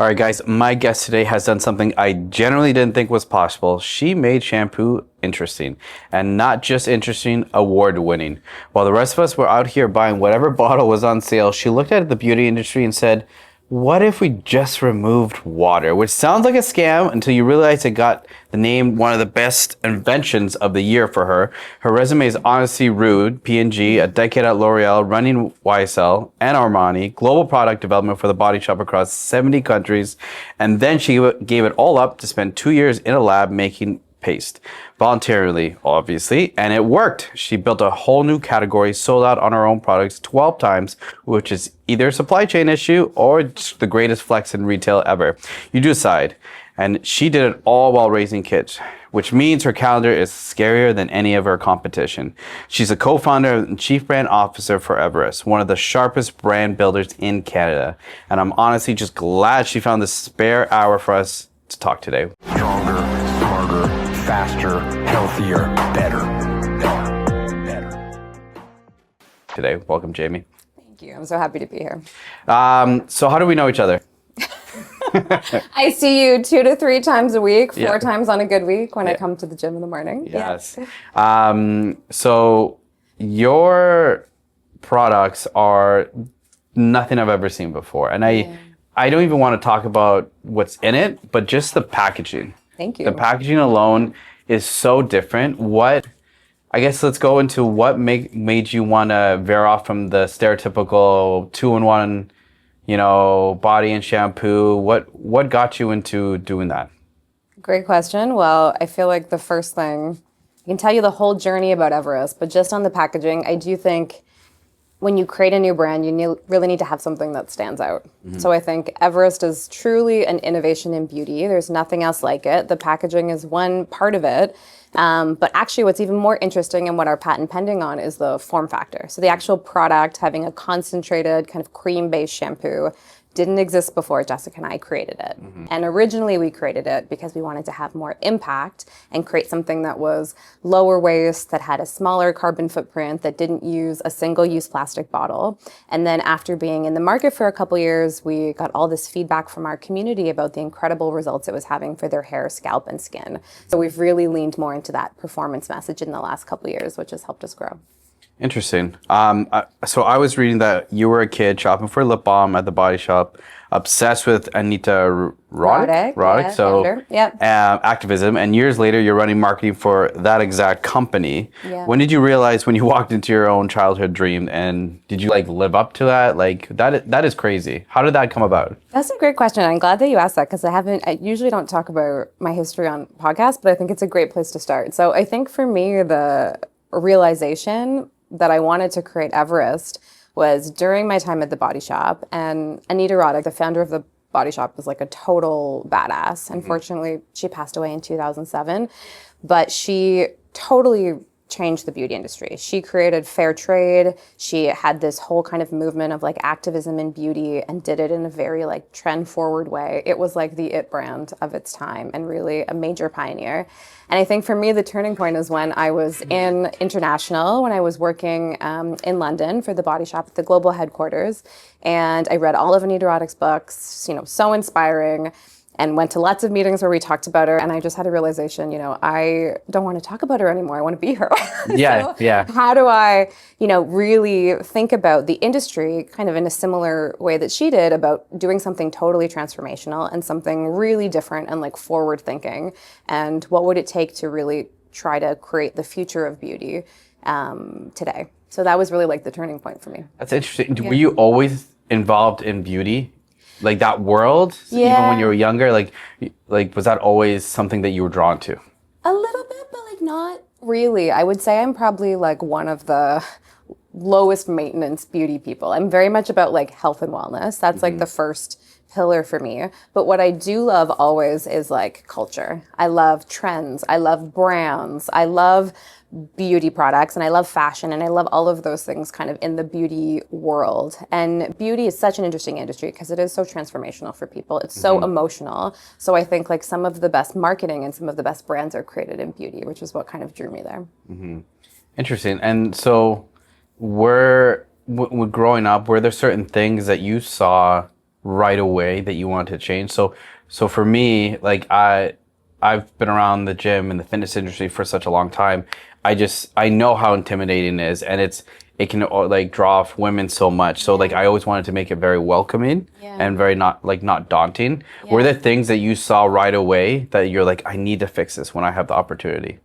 All right, guys, my guest today has done something I generally didn't think was possible. She made shampoo interesting, and not just interesting, award-winning. While the rest of us were out here buying whatever bottle was on sale, she looked at the beauty industry and said, what if we just removed water? Which sounds like a scam until you realize it got the name one of the best inventions of the year for her. Her resume is honestly rude, P&G, a decade at L'Oreal, running YSL and Armani, global product development for the Body Shop across 70 countries. And then she gave it all up to spend 2 years in a lab making paste. Voluntarily, obviously, and it worked. She built a whole new category, sold out on her own products 12 times, which is either a supply chain issue or just the greatest flex in retail ever. You decide. And she did it all while raising kids, which means her calendar is scarier than any of her competition. She's a co-founder and chief brand officer for Everist, one of the sharpest brand builders in Canada. And I'm honestly just glad she found the spare hour for us to talk today. Stronger, smarter, faster, healthier, better. Today, welcome, Jayme. Thank you. I'm so happy to be here. So how do we know each other? I see you 2 to 3 times a week, 4 Yeah. times on a good week when I come to the gym in the morning. Yes. So your products are nothing I've ever seen before. And I don't even want to talk about what's in it, but just the packaging. Thank you. The packaging alone is so different. I guess let's go into what made you want to veer off from the stereotypical 2-in-1, body and shampoo. What got you into doing that? Great question. Well, I feel like the first thing, I can tell you the whole journey about Everest, but just on the packaging, I do think when you create a new brand, you really need to have something that stands out. Mm-hmm. So I think Everest is truly an innovation in beauty. There's nothing else like it. The packaging is one part of it. But actually what's even more interesting and what our patent pending on is the form factor. So the actual product having a concentrated kind of cream-based shampoo didn't exist before Jessica and I created it. Mm-hmm. And originally we created it because we wanted to have more impact and create something that was lower waste, that had a smaller carbon footprint, that didn't use a single-use plastic bottle. And then after being in the market for a couple years, we got all this feedback from our community about the incredible results it was having for their hair, scalp, and skin. So we've really leaned more into that performance message in the last couple years, which has helped us grow. Interesting. So I was reading that you were a kid shopping for lip balm at the Body Shop, obsessed with Anita Roddick, yeah, so yep. Activism, and years later you're running marketing for that exact company. Yeah. When did you realize when you walked into your own childhood dream, and did you live up to that? That is crazy. How did that come about? That's a great question. I'm glad that you asked that because I usually don't talk about my history on podcasts, but I think it's a great place to start. So I think for me, the realization that I wanted to create Everest was during my time at the Body Shop, and Anita Roddick, the founder of the Body Shop, was like a total badass. Unfortunately, she passed away in 2007, but she totally changed the beauty industry. She created fair trade. She had this whole kind of movement of activism in beauty and did it in a very trend forward way. It was like the it brand of its time and really a major pioneer. And I think for me, the turning point is when I was in international, when I was working in London for the Body Shop at the global headquarters. And I read all of Anita Roddick's books, so inspiring, and went to lots of meetings where we talked about her. And I just had a realization, I don't want to talk about her anymore. I want to be her. Yeah, yeah. How do I, really think about the industry kind of in a similar way that she did about doing something totally transformational and something really different and forward thinking? And what would it take to really try to create the future of beauty today? So that was really the turning point for me. That's interesting. Yeah. Were you always involved in beauty? That world, yeah. Even when you were younger, was that always something that you were drawn to? A little bit, but not really. I would say I'm probably one of the lowest maintenance beauty people. I'm very much about health and wellness. That's the first pillar for me. But what I do love always is culture. I love trends. I love brands. I love beauty products, and I love fashion, and I love all of those things kind of in the beauty world. And beauty is such an interesting industry because it is so transformational for people. It's so emotional. So I think some of the best marketing and some of the best brands are created in beauty, which is what kind of drew me there. Mm-hmm. Interesting. And so growing up, were there certain things that you saw right away that you want to change? So for me, like I've been around the gym and the fitness industry for such a long time. I know how intimidating it is, and it can like draw off women so much. So like I always wanted to make it very welcoming and very not daunting. Were there things that you saw right away that you're like, I need to fix this when I have the opportunity?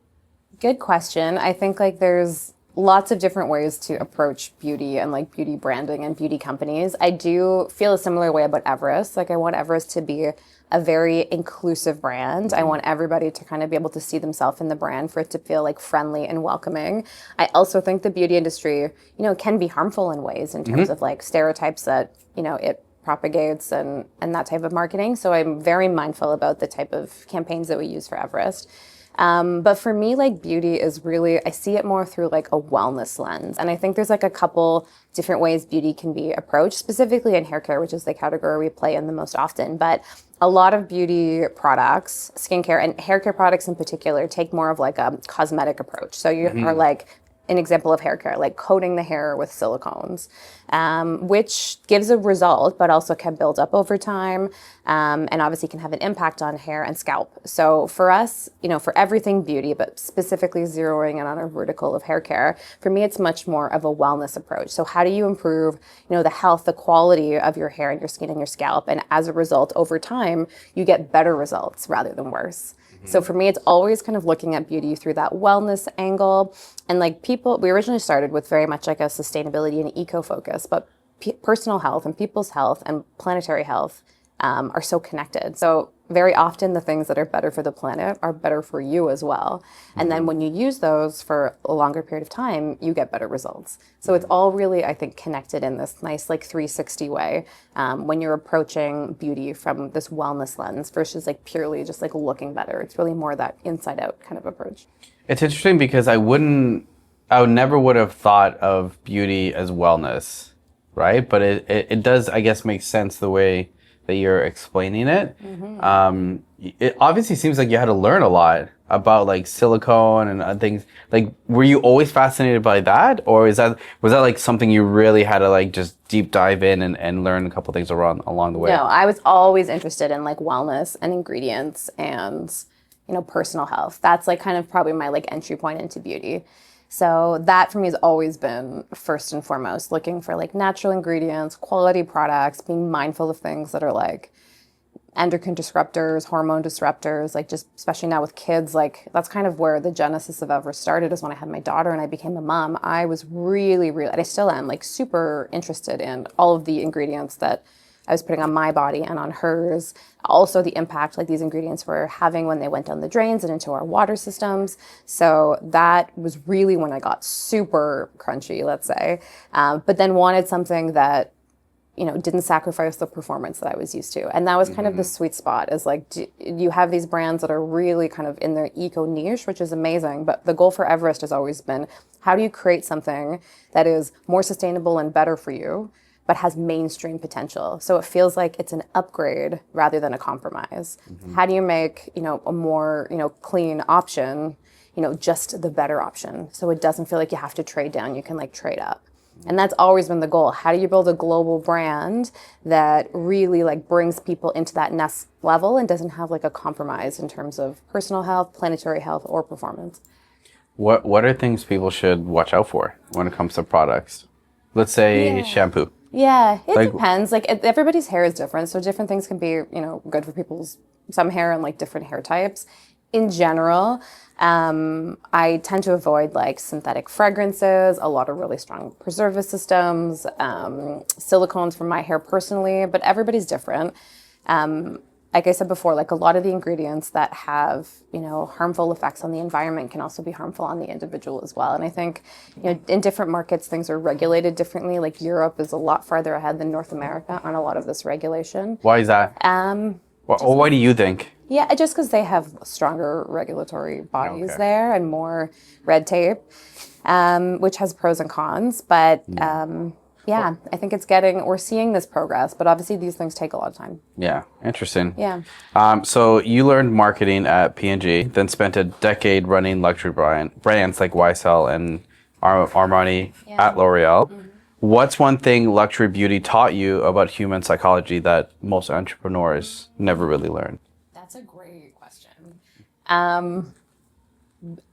Good question. I think like there's lots of different ways to approach beauty and like beauty branding and beauty companies. I do feel a similar way about Everest. Like I want Everest to be a very inclusive brand. I want everybody to kind of be able to see themselves in the brand, for it to feel like friendly and welcoming. I also think the beauty industry, can be harmful in ways in terms of like stereotypes that, it propagates and that type of marketing. So I'm very mindful about the type of campaigns that we use for Everest. But for me, like beauty is really, I see it more through like a wellness lens. And I think there's like a couple different ways beauty can be approached, specifically in hair care, which is the category we play in the most often. But a lot of beauty products, skincare and hair care products in particular, take more of like a cosmetic approach. So you are like, an example of hair care, like coating the hair with silicones, which gives a result, but also can build up over time, and obviously can have an impact on hair and scalp. So for us, for everything beauty, but specifically zeroing in on our vertical of hair care, for me, it's much more of a wellness approach. So how do you improve, the health, the quality of your hair and your skin and your scalp? And as a result, over time, you get better results rather than worse. So for me, it's always kind of looking at beauty through that wellness angle. And like we originally started with very much like a sustainability and eco focus, but personal health and people's health and planetary health are so connected. So very often the things that are better for the planet are better for you as well. And then when you use those for a longer period of time, you get better results. So it's all really, I think, connected in this nice like 360 way when you're approaching beauty from this wellness lens versus like purely just like looking better. It's really more that inside out kind of approach. It's interesting because I never would have thought of beauty as wellness, right? But it does, I guess, make sense the way that you're explaining it. It obviously seems like you had to learn a lot about like silicone and things. Like, were you always fascinated by that, or was that like something you really had to like just deep dive in and learn a couple things along the way? No, I was always interested in like wellness and ingredients and personal health. That's like kind of probably my like entry point into beauty. So that for me has always been first and foremost, looking for like natural ingredients, quality products, being mindful of things that are like endocrine disruptors, hormone disruptors, like just especially now with kids, like that's kind of where the genesis of Everest started, is when I had my daughter and I became a mom. I was really, and I still am, like super interested in all of the ingredients that I was putting on my body and on hers. Also the impact like these ingredients were having when they went down the drains and into our water systems. So that was really when I got super crunchy, let's say. But then wanted something that, didn't sacrifice the performance that I was used to. And that was kind of the sweet spot, is like, you have these brands that are really kind of in their eco niche, which is amazing. But the goal for Everest has always been, how do you create something that is more sustainable and better for you, but has mainstream potential? So it feels like it's an upgrade rather than a compromise. How do you make, a more, clean option, just the better option? So it doesn't feel like you have to trade down, you can like trade up. And that's always been the goal. How do you build a global brand that really like brings people into that next level and doesn't have like a compromise in terms of personal health, planetary health, or performance? What are things people should watch out for when it comes to products? Let's say shampoo. Yeah, it depends. Like everybody's hair is different, so different things can be, good for some hair and like different hair types. In general, I tend to avoid like synthetic fragrances, a lot of really strong preservative systems, silicones for my hair personally, but everybody's different. Like I said before, like a lot of the ingredients that have, harmful effects on the environment can also be harmful on the individual as well. And I think, in different markets, things are regulated differently. Like Europe is a lot farther ahead than North America on a lot of this regulation. Why is that? Why do you think? Yeah, just because they have stronger regulatory bodies there and more red tape, which has pros and cons. But I think we're seeing this progress, but obviously these things take a lot of time. Yeah, interesting. Yeah. So you learned marketing at P&G, then spent a decade running luxury brands like YSL and Armani at L'Oreal. What's one thing luxury beauty taught you about human psychology that most entrepreneurs never really learn? That's a great question.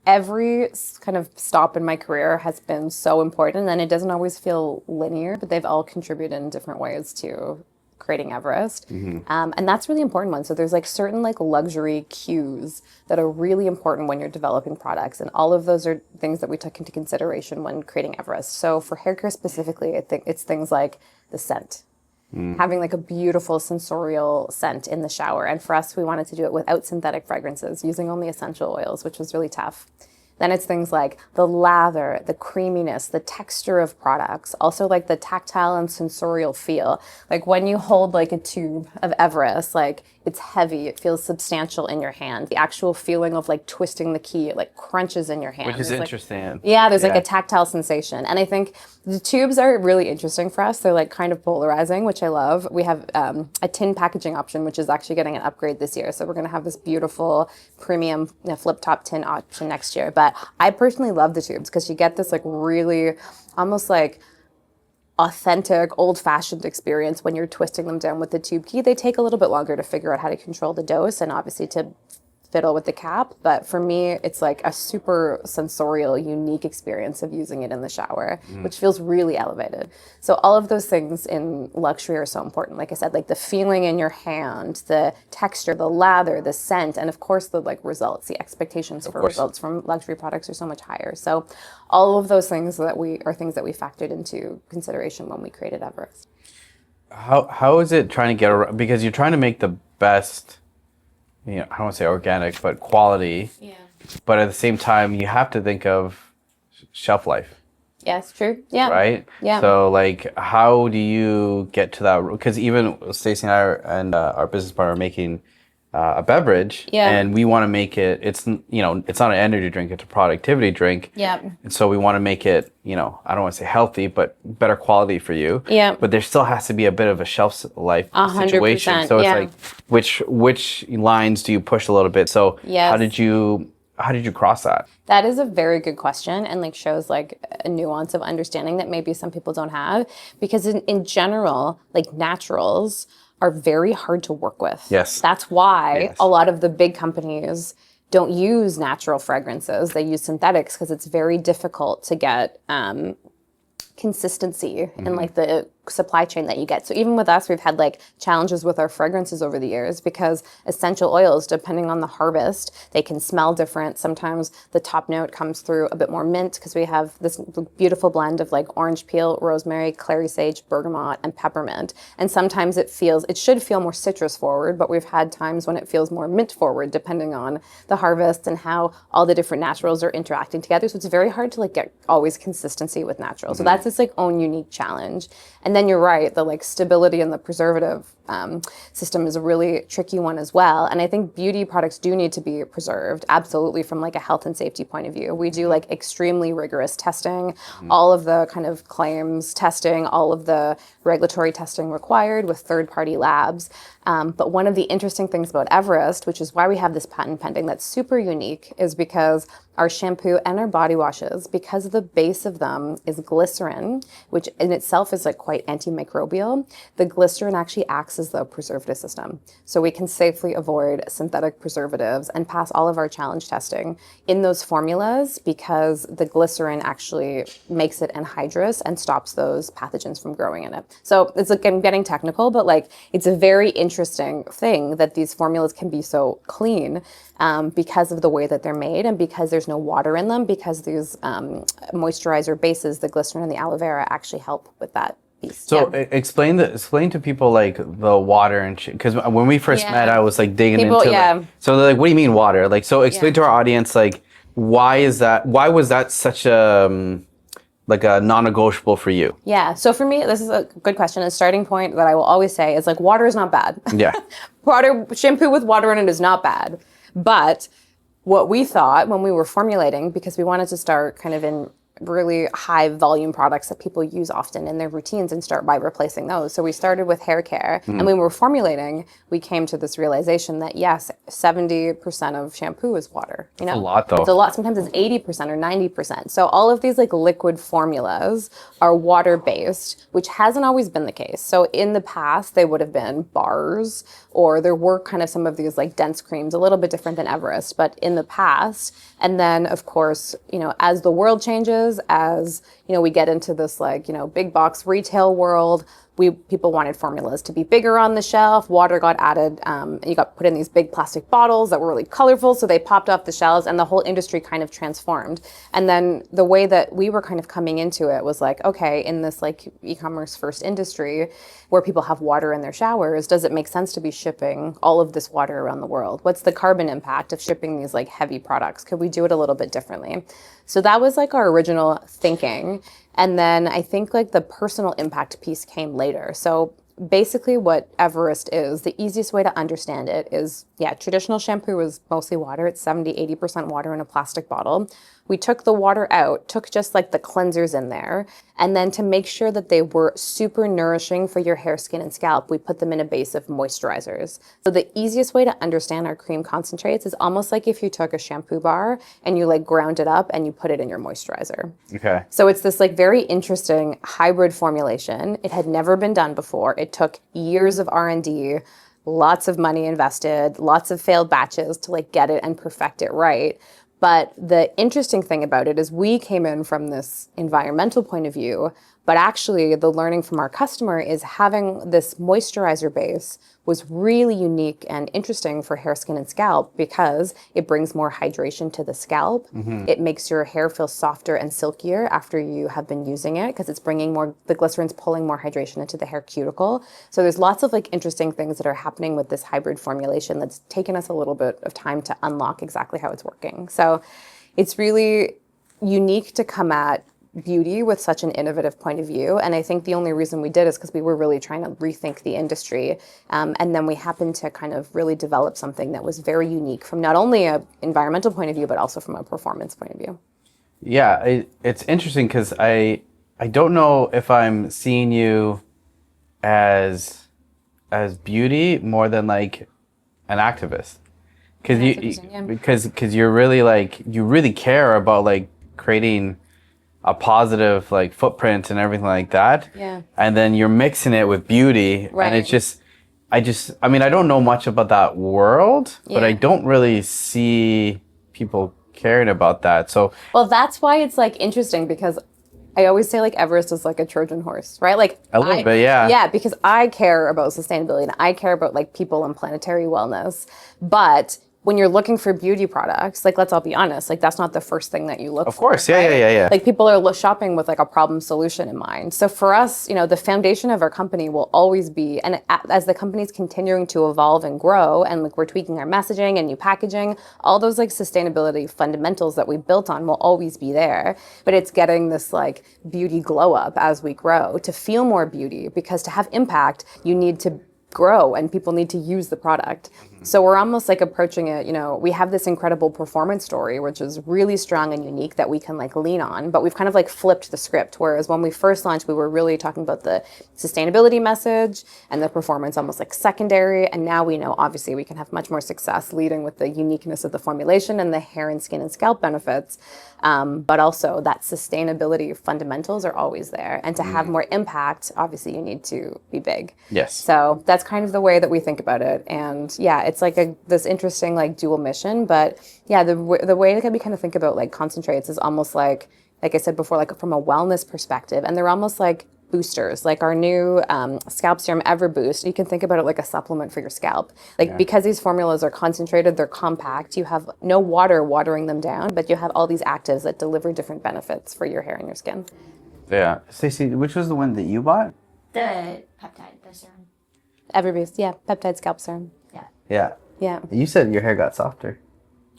Every kind of stop in my career has been so important, and it doesn't always feel linear, but they've all contributed in different ways to creating Everest. And that's really important one. So there's like certain like luxury cues that are really important when you're developing products. And all of those are things that we took into consideration when creating Everest. So for hair care specifically, I think it's things like the scent. Having like a beautiful sensorial scent in the shower. And for us, we wanted to do it without synthetic fragrances, using only essential oils, which was really tough. Then it's things like the lather, the creaminess, the texture of products, also like the tactile and sensorial feel. Like when you hold like a tube of Everest, like it's heavy, it feels substantial in your hand. The actual feeling of like twisting the key, it like crunches in your hand. Which is There's, interesting. Yeah, there's like a tactile sensation. And I think the tubes are really interesting for us. They're like kind of polarizing, which I love. We have a tin packaging option, which is actually getting an upgrade this year. So we're going to have this beautiful premium flip top tin option next year. But I personally love the tubes because you get this like really almost like authentic, old-fashioned experience when you're twisting them down with the tube key. They take a little bit longer to figure out how to control the dose and obviously to fiddle with the cap. But for me, it's like a super sensorial, unique experience of using it in the shower, which feels really elevated. So all of those things in luxury are so important. Like I said, like the feeling in your hand, the texture, the lather, the scent, and of course the like results, the expectations for results from luxury products are so much higher. So all of those things that we factored into consideration when we created Everest. How is it trying to get around, because you're trying to make the best, I don't want to say organic, but quality. Yeah. But at the same time, you have to think of shelf life. Yes, true. Yeah. Right? Yeah. So, like, how do you get to that? Because even Stacey and I and our business partner are making a beverage, and we want to make it. It's it's not an energy drink; it's a productivity drink. Yeah. And so we want to make it. I don't want to say healthy, but better quality for you. Yeah. But there still has to be a bit of a shelf life situation. So it's like, which lines do you push a little bit? So how did you cross that? That is a very good question, and like shows like a nuance of understanding that maybe some people don't have, because in general, like naturals are very hard to work with. Yes. That's why a lot of the big companies don't use natural fragrances. They use synthetics because it's very difficult to get consistency in like the supply chain that you get. So even with us, we've had like challenges with our fragrances over the years because essential oils, depending on the harvest, they can smell different. Sometimes the top note comes through a bit more mint because we have this beautiful blend of like orange peel, rosemary, clary sage, bergamot, and peppermint. And sometimes it should feel more citrus forward, but we've had times when it feels more mint forward, depending on the harvest and how all the different naturals are interacting together. So it's very hard to like get always consistency with naturals. So that's its like own unique challenge. And then you're right, the like stability in the preservative system is a really tricky one as well. And I think beauty products do need to be preserved, absolutely, from like a health and safety point of view. We do like extremely rigorous testing, all of the kind of claims testing, all of the regulatory testing required with third-party labs. But one of the interesting things about Everest, which is why we have this patent pending that's super unique, is because our shampoo and our body washes, because the base of them is glycerin, which in itself is like quite antimicrobial, the glycerin actually acts as the preservative system. So we can safely avoid synthetic preservatives and pass all of our challenge testing in those formulas because the glycerin actually makes it anhydrous and stops those pathogens from growing in it. So it's like, I'm getting technical, but like it's a very interesting thing that these formulas can be so clean because of the way that they're made and because there's no water in them, because these moisturizer bases, the glycerin and the aloe vera, actually help with that piece. So explain to people like the water and because when we first met, I was like digging into like, so they're like, what do you mean water? Like, so explain to our audience, like, why was that such a like a non-negotiable for you? Yeah. So for me, this is a good question. A starting point that I will always say is like, water is not bad. Yeah. Shampoo with water in it is not bad. But what we thought when we were formulating, because we wanted to start kind of in really high volume products that people use often in their routines and start by replacing those. So we started with hair care. And when we were formulating, we came to this realization that yes, 70% of shampoo is water. You know, a lot though. It's a lot. Sometimes it's 80% or 90%. So all of these like liquid formulas are water based, which hasn't always been the case. So in the past, they would have been bars, or there were kind of some of these like dense creams, a little bit different than Everest, but in the past. And then of course, you know, as the world changes, as, you know, we get into this like, you know, big box retail world, people wanted formulas to be bigger on the shelf. Water got added, and you got put in these big plastic bottles that were really colorful, so they popped off the shelves, and the whole industry kind of transformed. And then the way that we were kind of coming into it was like, okay, in this like e-commerce first industry where people have water in their showers, does it make sense to be shipping all of this water around the world? What's the carbon impact of shipping these like heavy products? Could we do it a little bit differently? So that was like our original thinking. And then I think like the personal impact piece came later. So basically what Everist is, the easiest way to understand it is, yeah, traditional shampoo is mostly water. It's 70-80% water in a plastic bottle. We took the water out, took just like the cleansers in there, and then to make sure that they were super nourishing for your hair, skin, and scalp, we put them in a base of moisturizers. So the easiest way to understand our cream concentrates is almost like if you took a shampoo bar and you like ground it up and you put it in your moisturizer. Okay. So it's this like very interesting hybrid formulation. It had never been done before. It took years of R&D, lots of money invested, lots of failed batches to like get it and perfect it right. But the interesting thing about it is we came in from this environmental point of view, but actually the learning from our customer is having this moisturizer base was really unique and interesting for hair, skin, and scalp because it brings more hydration to the scalp. It makes your hair feel softer and silkier after you have been using it because it's bringing more, the glycerin's pulling more hydration into the hair cuticle. So there's lots of like interesting things that are happening with this hybrid formulation that's taken us a little bit of time to unlock exactly how it's working. So it's really unique to come at beauty with such an innovative point of view. And I think the only reason we did is because we were really trying to rethink the industry. And then we happened to kind of really develop something that was very unique from not only an environmental point of view, but also from a performance point of view. Yeah, it's interesting because I don't know if I'm seeing you as beauty more than like an activist. Because you're really like, you really care about like creating a positive like footprint and everything like that. Yeah. And then you're mixing it with beauty. Right. And it's just, I mean, I don't know much about that world, but I don't really see people caring about that. So, well, that's why it's like interesting because I always say like Everest is like a Trojan horse, right? Like a little bit, yeah. Yeah, because I care about sustainability and I care about like people and planetary wellness. But when you're looking for beauty products, like let's all be honest, like that's not the first thing that you look for. Of course, right? yeah. Like people are shopping with like a problem solution in mind. So for us, you know, the foundation of our company will always be, and as the company's continuing to evolve and grow, and like we're tweaking our messaging and new packaging, all those like sustainability fundamentals that we built on will always be there. But it's getting this like beauty glow up as we grow to feel more beauty, because to have impact, you need to grow and people need to use the product. So we're almost like approaching it, you know, we have this incredible performance story, which is really strong and unique that we can like lean on, but we've kind of like flipped the script. Whereas when we first launched, we were really talking about the sustainability message and the performance almost like secondary. And now we know, obviously, we can have much more success leading with the uniqueness of the formulation and the hair and skin and scalp benefits. But also that sustainability fundamentals are always there. And to have more impact, obviously you need to be big. Yes. So that's kind of the way that we think about it. And yeah, it's like this interesting like dual mission. But yeah, the way that we kind of think about like concentrates is almost like I said before, like from a wellness perspective. And they're almost like boosters, like our new scalp serum Everboost. You can think about it like a supplement for your scalp. Like because these formulas are concentrated, they're compact, you have no water watering them down, but you have all these actives that deliver different benefits for your hair and your skin. Yeah. Stacey, which was the one that you bought? The peptide, the serum. Everboost, yeah, peptide scalp serum. Yeah. Yeah. You said your hair got softer.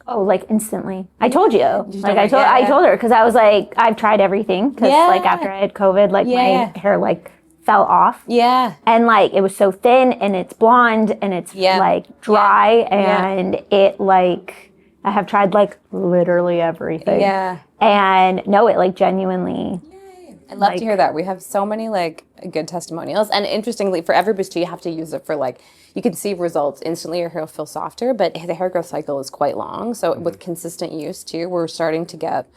Oh, like instantly. I told you. Like I yeah. told her because I was like, I've tried everything because like after I had COVID, like my hair like fell off. Yeah. And like it was so thin and it's blonde and it's like dry and it like I have tried like literally everything. Yeah. And no, it like genuinely. I'd love to hear that. We have so many like good testimonials. And interestingly, for Everist too, you have to use it for like, you can see results instantly, your hair will feel softer, but the hair growth cycle is quite long. So with consistent use too, we're starting to get,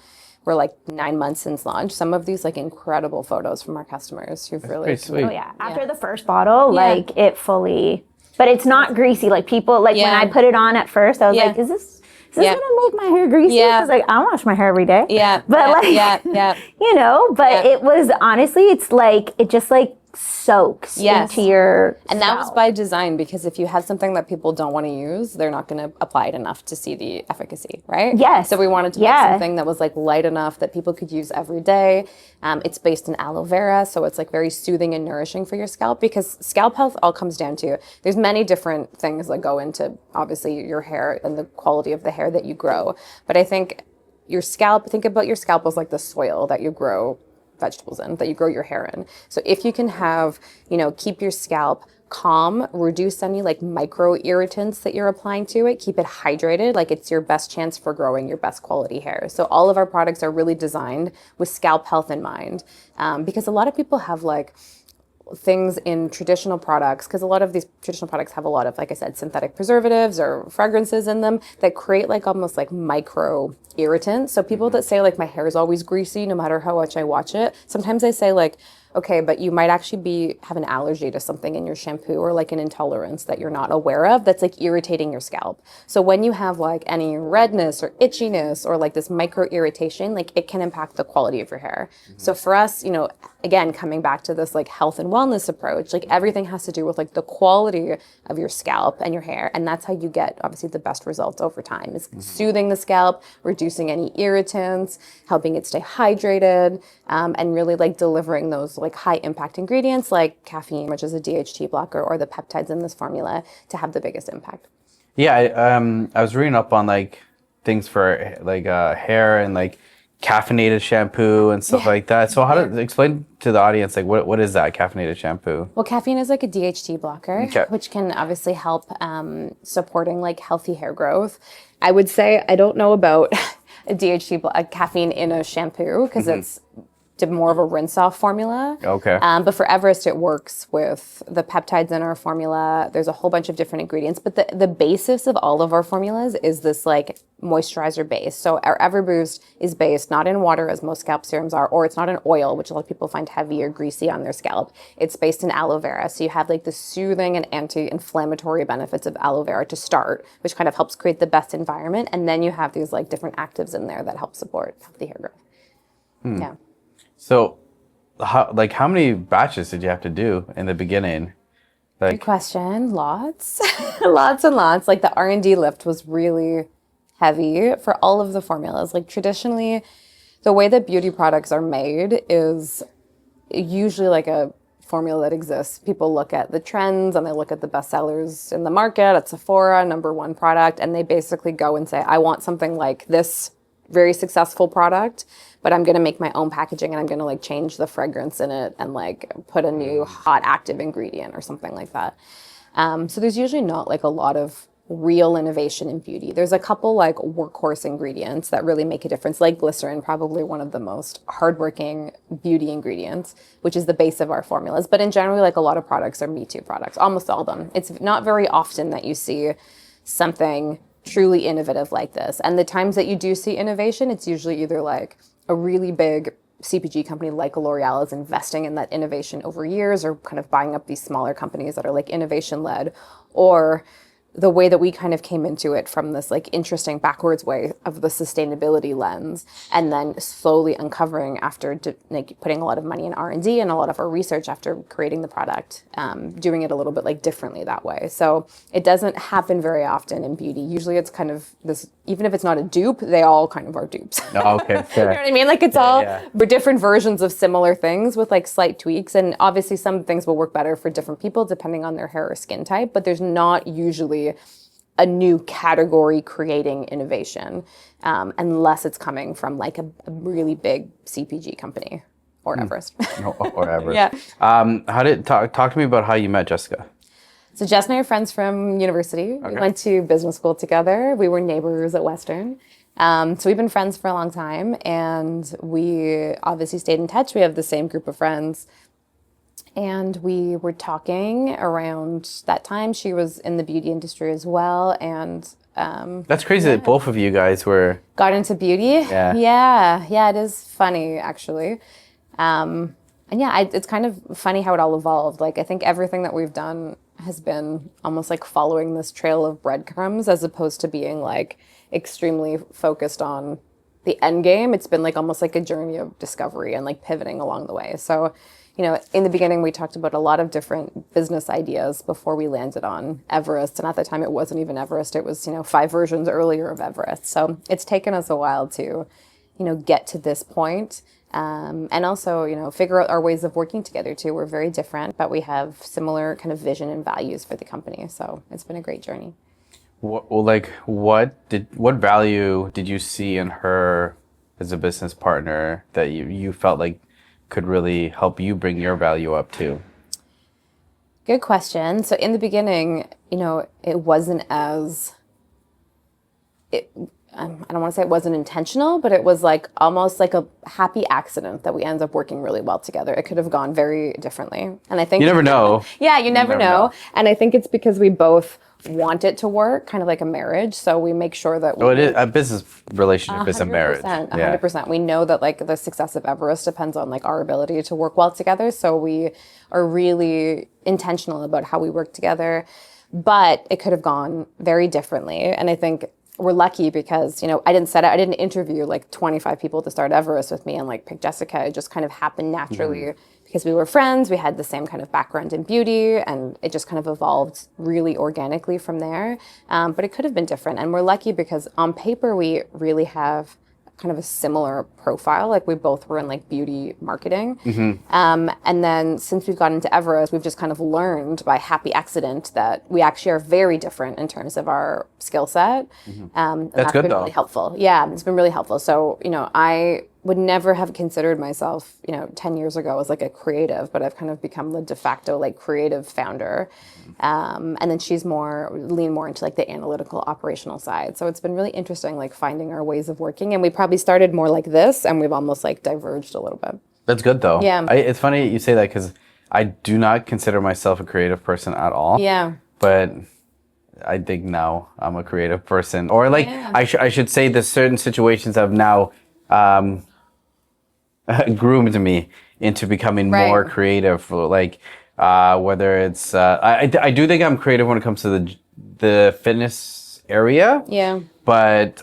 we're like 9 months since launch, some of these like incredible photos from our customers who've really. pretty sweet. Oh yeah. After the first bottle, like it fully, but it's not greasy. Like people, like when I put it on at first, I was like, is this gonna make my hair greasy? Because like I wash my hair every day. Yeah. But you know, but it was honestly, it's like, it just like soaks into your And that was by design, because if you have something that people don't want to use, they're not going to apply it enough to see the efficacy, right? Yes. So we wanted to make something that was like light enough that people could use every day. It's based in aloe vera, so it's like very soothing and nourishing for your scalp, because scalp health all comes down to, there's many different things that go into obviously your hair and the quality of the hair that you grow. But I think your scalp, think about your scalp as like the soil that you grow vegetables in, that you grow your hair in. So if you can have, you know, keep your scalp calm, reduce any like micro irritants that you're applying to it, keep it hydrated, like it's your best chance for growing your best quality hair. So all of our products are really designed with scalp health in mind, because a lot of people have like things in traditional products, because a lot of these traditional products have a lot of, like I said, synthetic preservatives or fragrances in them that create like almost like micro irritants. So people that say like my hair is always greasy no matter how much I watch it, sometimes I say like, okay, but you might actually have an allergy to something in your shampoo, or like an intolerance that you're not aware of that's like irritating your scalp. So when you have like any redness or itchiness or like this micro irritation, like it can impact the quality of your hair. So for us, you know, again, coming back to this like health and wellness approach, like everything has to do with like the quality of your scalp and your hair. And that's how you get obviously the best results over time, is soothing the scalp, reducing any irritants, helping it stay hydrated, and really like delivering those like high impact ingredients like caffeine, which is a DHT blocker, or the peptides in this formula to have the biggest impact. Yeah, I was reading up on like things for like hair and like caffeinated shampoo and stuff like that. So how to explain to the audience like what is that caffeinated shampoo? Well, caffeine is like a DHT blocker, which can obviously help supporting like healthy hair growth. I would say I don't know about a caffeine in a shampoo, because it's more of a rinse-off formula. Okay. But for Everest, it works with the peptides in our formula. There's a whole bunch of different ingredients, but the basis of all of our formulas is this like moisturizer base. So our Everboost is based not in water, as most scalp serums are, or it's not in oil, which a lot of people find heavy or greasy on their scalp. It's based in aloe vera. So you have like the soothing and anti-inflammatory benefits of aloe vera to start, which kind of helps create the best environment. And then you have these like different actives in there that help support healthy hair growth. Yeah. So, how many batches did you have to do in the beginning? Good question. Lots, lots and lots. Like the R&D lift was really heavy for all of the formulas. Like traditionally, the way that beauty products are made is usually like a formula that exists. People look at the trends and they look at the best sellers in the market at Sephora, #1 product, and they basically go and say, I want something like this very successful product, but I'm going to make my own packaging and I'm going to like change the fragrance in it and like put a new hot active ingredient or something like that. So there's usually not like a lot of real innovation in beauty. There's a couple like workhorse ingredients that really make a difference, like glycerin, probably one of the most hardworking beauty ingredients, which is the base of our formulas. But in general, like a lot of products are Me Too products, almost all of them. It's not very often that you see something truly innovative like this. And the times that you do see innovation, it's usually either like a really big CPG company like L'Oreal is investing in that innovation over years, or kind of buying up these smaller companies that are like innovation led, or the way that we kind of came into it from this like interesting backwards way of the sustainability lens, and then slowly uncovering after like putting a lot of money in R&D and a lot of our research after creating the product, doing it a little bit like differently that way. So it doesn't happen very often in beauty. Usually it's kind of this, even if it's not a dupe, they all kind of are dupes. Oh, okay. You know what I mean? Like it's different versions of similar things with like slight tweaks. And obviously some things will work better for different people depending on their hair or skin type, but there's not usually a new category creating innovation, unless it's coming from like a really big CPG company or Everest. Or Everest. Yeah. Talk to me about how you met Jessica. So Jess and I are friends from university. Okay. We went to business school together. We were neighbors at Western. So we've been friends for a long time, and we obviously stayed in touch. We have the same group of friends. And we were talking around that time. She was in the beauty industry as well. And that's crazy that both of you guys got into beauty. Yeah, it is funny, actually. And yeah, it's kind of funny how it all evolved. Like, I think everything that we've done has been almost like following this trail of breadcrumbs, as opposed to being like extremely focused on the end game. It's been like almost like a journey of discovery and like pivoting along the way. So, you know, in the beginning, we talked about a lot of different business ideas before we landed on Everist. And at the time, it wasn't even Everest. It was, 5 versions earlier of Everest. So it's taken us a while to, get to this point. And also, figure out our ways of working together too. We're very different, but we have similar kind of vision and values for the company. So it's been a great journey. What value did you see in her as a business partner that you felt like could really help you bring your value up too? Good question. So in the beginning, it wasn't as, I don't want to say it wasn't intentional, but it was like almost like a happy accident that we ended up working really well together. It could have gone very differently. And I think you never know. Yeah, you never know. And I think it's because we both want it to work, kind of like a marriage. So we make sure that it is a business relationship is a marriage. 100%. We know that like the success of Everest depends on like our ability to work well together. So we are really intentional about how we work together. But it could have gone very differently. And I think we're lucky because, I didn't interview like 25 people to start Everest with me and like pick Jessica. It just kind of happened naturally because we were friends. We had the same kind of background in beauty, and it just kind of evolved really organically from there. But it could have been different. And we're lucky because on paper, we really have kind of a similar profile. Like we both were in like beauty marketing. And then since we've gotten into Everest, we've just kind of learned by happy accident that we actually are very different in terms of our skill set. And that's good been though. Really helpful. Yeah, it's been really helpful. So, I would never have considered myself, 10 years ago as like a creative, but I've kind of become the de facto like creative founder. And then she's lean more into like the analytical operational side. So it's been really interesting, like finding our ways of working. And we probably started more like this and we've almost like diverged a little bit. That's good though. Yeah. It's funny you say that because I do not consider myself a creative person at all. Yeah. But I think now I'm a creative person. Or like, I should say that certain situations have now groomed me into becoming more creative. Like whether it's I do think I'm creative when it comes to the fitness area. Yeah. But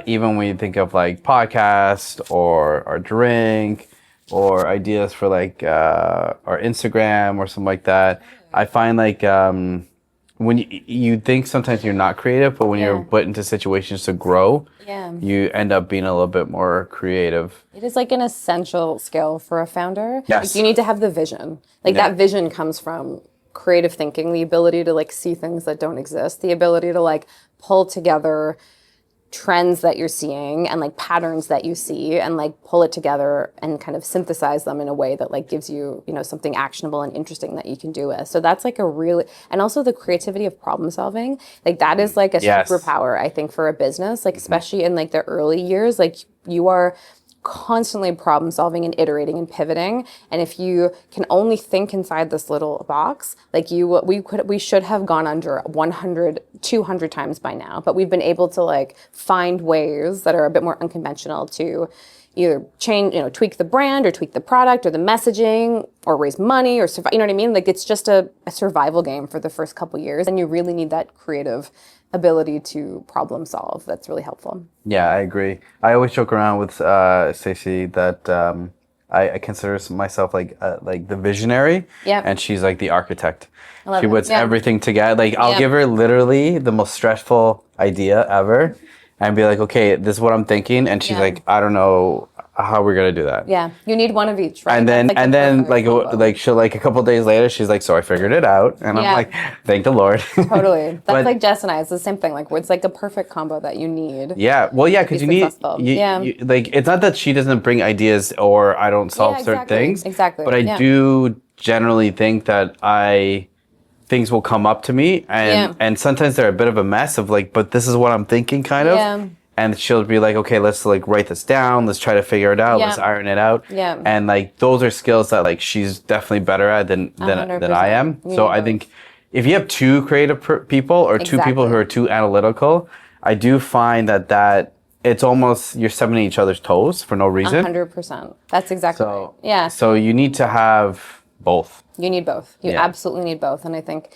even when you think of like podcast or drink or ideas for like or Instagram or something like that, I find like when you think sometimes you're not creative, but when you're put into situations to grow, you end up being a little bit more creative. It is like an essential skill for a founder. Yes. Like you need to have the vision. Like that vision comes from creative thinking, the ability to like see things that don't exist, the ability to like pull together trends that you're seeing and like patterns that you see and like pull it together and kind of synthesize them in a way that like gives you, something actionable and interesting that you can do with. So that's like and also the creativity of problem solving, like that is like a superpower, I think, for a business, like especially in like the early years, like you are constantly problem solving and iterating and pivoting. And if you can only think inside this little box, like we should have gone under 100, 200 times by now, but we've been able to like find ways that are a bit more unconventional to either change, tweak the brand or tweak the product or the messaging or raise money or survive, you know what I mean? Like it's just a survival game for the first couple years. And you really need that creative ability to problem solve. That's really helpful. Yeah, I agree. I always joke around with Stacey that I consider myself like the visionary, and she's like the architect. She puts everything together. Like I'll give her literally the most stressful idea ever, and be like, okay, this is what I'm thinking, and she's like, I don't know how we're gonna do that. Yeah, you need one of each, right? And then like she'll like a couple of days later, she's like, so I figured it out, and I'm like, thank the Lord. Totally, that's like Jess and I. It's the same thing. Like it's like a perfect combo that you need. Yeah, well, yeah, because you like it's not that she doesn't bring ideas or I don't solve certain things. Exactly. But I do generally think that I things will come up to me, and sometimes they're a bit of a mess of like, but this is what I'm thinking, kind of. And she'll be like, okay, let's like write this down. Let's try to figure it out. Let's iron it out. And like those are skills that like she's definitely better at than I am. So I think if you have two creative people or two people who are too analytical, I do find that it's almost you're stepping on each other's toes for no reason. 100%. That's exactly right. Yeah. So you need to have both. You need both. You absolutely need both. And I think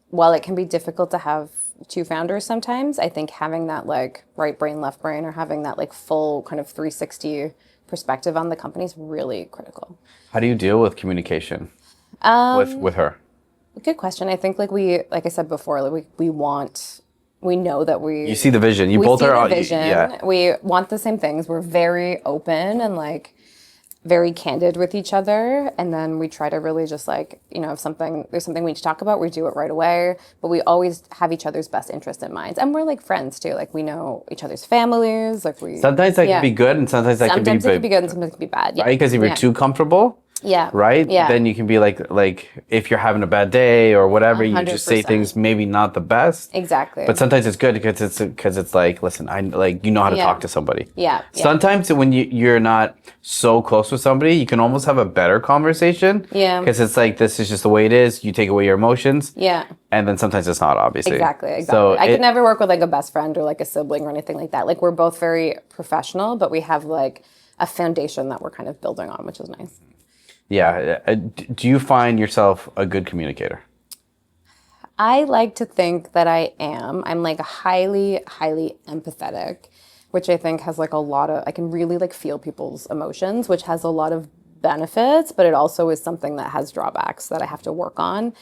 while it can be difficult to have two founders sometimes, I think having that like right brain, left brain, or having that like full kind of 360 perspective on the company is really critical. How do you deal with communication with her? Good question. I think like I said before, like we know that you see the vision. You both are the vision. We want the same things. We're very open and like very candid with each other, and then we try to really just like, you know, if there's something we need to talk about, we do it right away, but we always have each other's best interest in mind, and we're like friends too, like we know each other's families, like we sometimes that can be good and sometimes that can be it can be good and sometimes it can be bad, right? Because if you're too comfortable, right, then you can be like if you're having a bad day or whatever, 100%. You just say things maybe not the best, exactly, but sometimes it's good because it's like, listen, I like, you know how to talk to somebody. Sometimes when you're not so close with somebody, you can almost have a better conversation, because it's like, this is just the way it is, you take away your emotions, and then sometimes it's not, obviously. Exactly. So I could never work with like a best friend or like a sibling or anything like that. Like we're both very professional, but we have like a foundation that we're kind of building on, which is nice. Yeah. Do you find yourself a good communicator? I like to think that I am. I'm like highly, highly empathetic, which I think has like I can really like feel people's emotions, which has a lot of benefits, but it also is something that has drawbacks that I have to work on,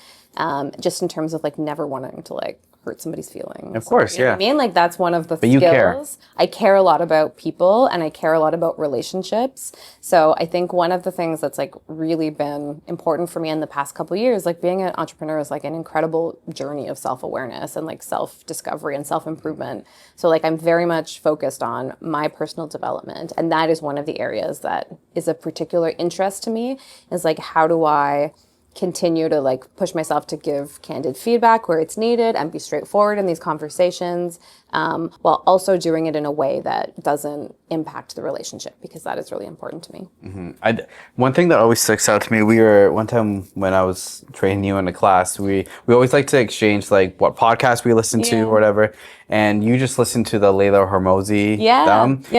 just in terms of like never wanting to like hurt somebody's feelings. Of course, you know what I mean? Like that's one of the skills. You care. I care a lot about people and I care a lot about relationships. So I think one of the things that's like really been important for me in the past couple of years, like being an entrepreneur is like an incredible journey of self-awareness and like self-discovery and self-improvement. So like I'm very much focused on my personal development, and that is one of the areas that is of particular interest to me, is like, how do I continue to like push myself to give candid feedback where it's needed and be straightforward in these conversations, while also doing it in a way that doesn't impact the relationship, because that is really important to me. Mm-hmm. One thing that always sticks out to me, we were one time when I was training you in a class, we always like to exchange like what podcasts we listen to or whatever, and you just listened to the Layla Hormozi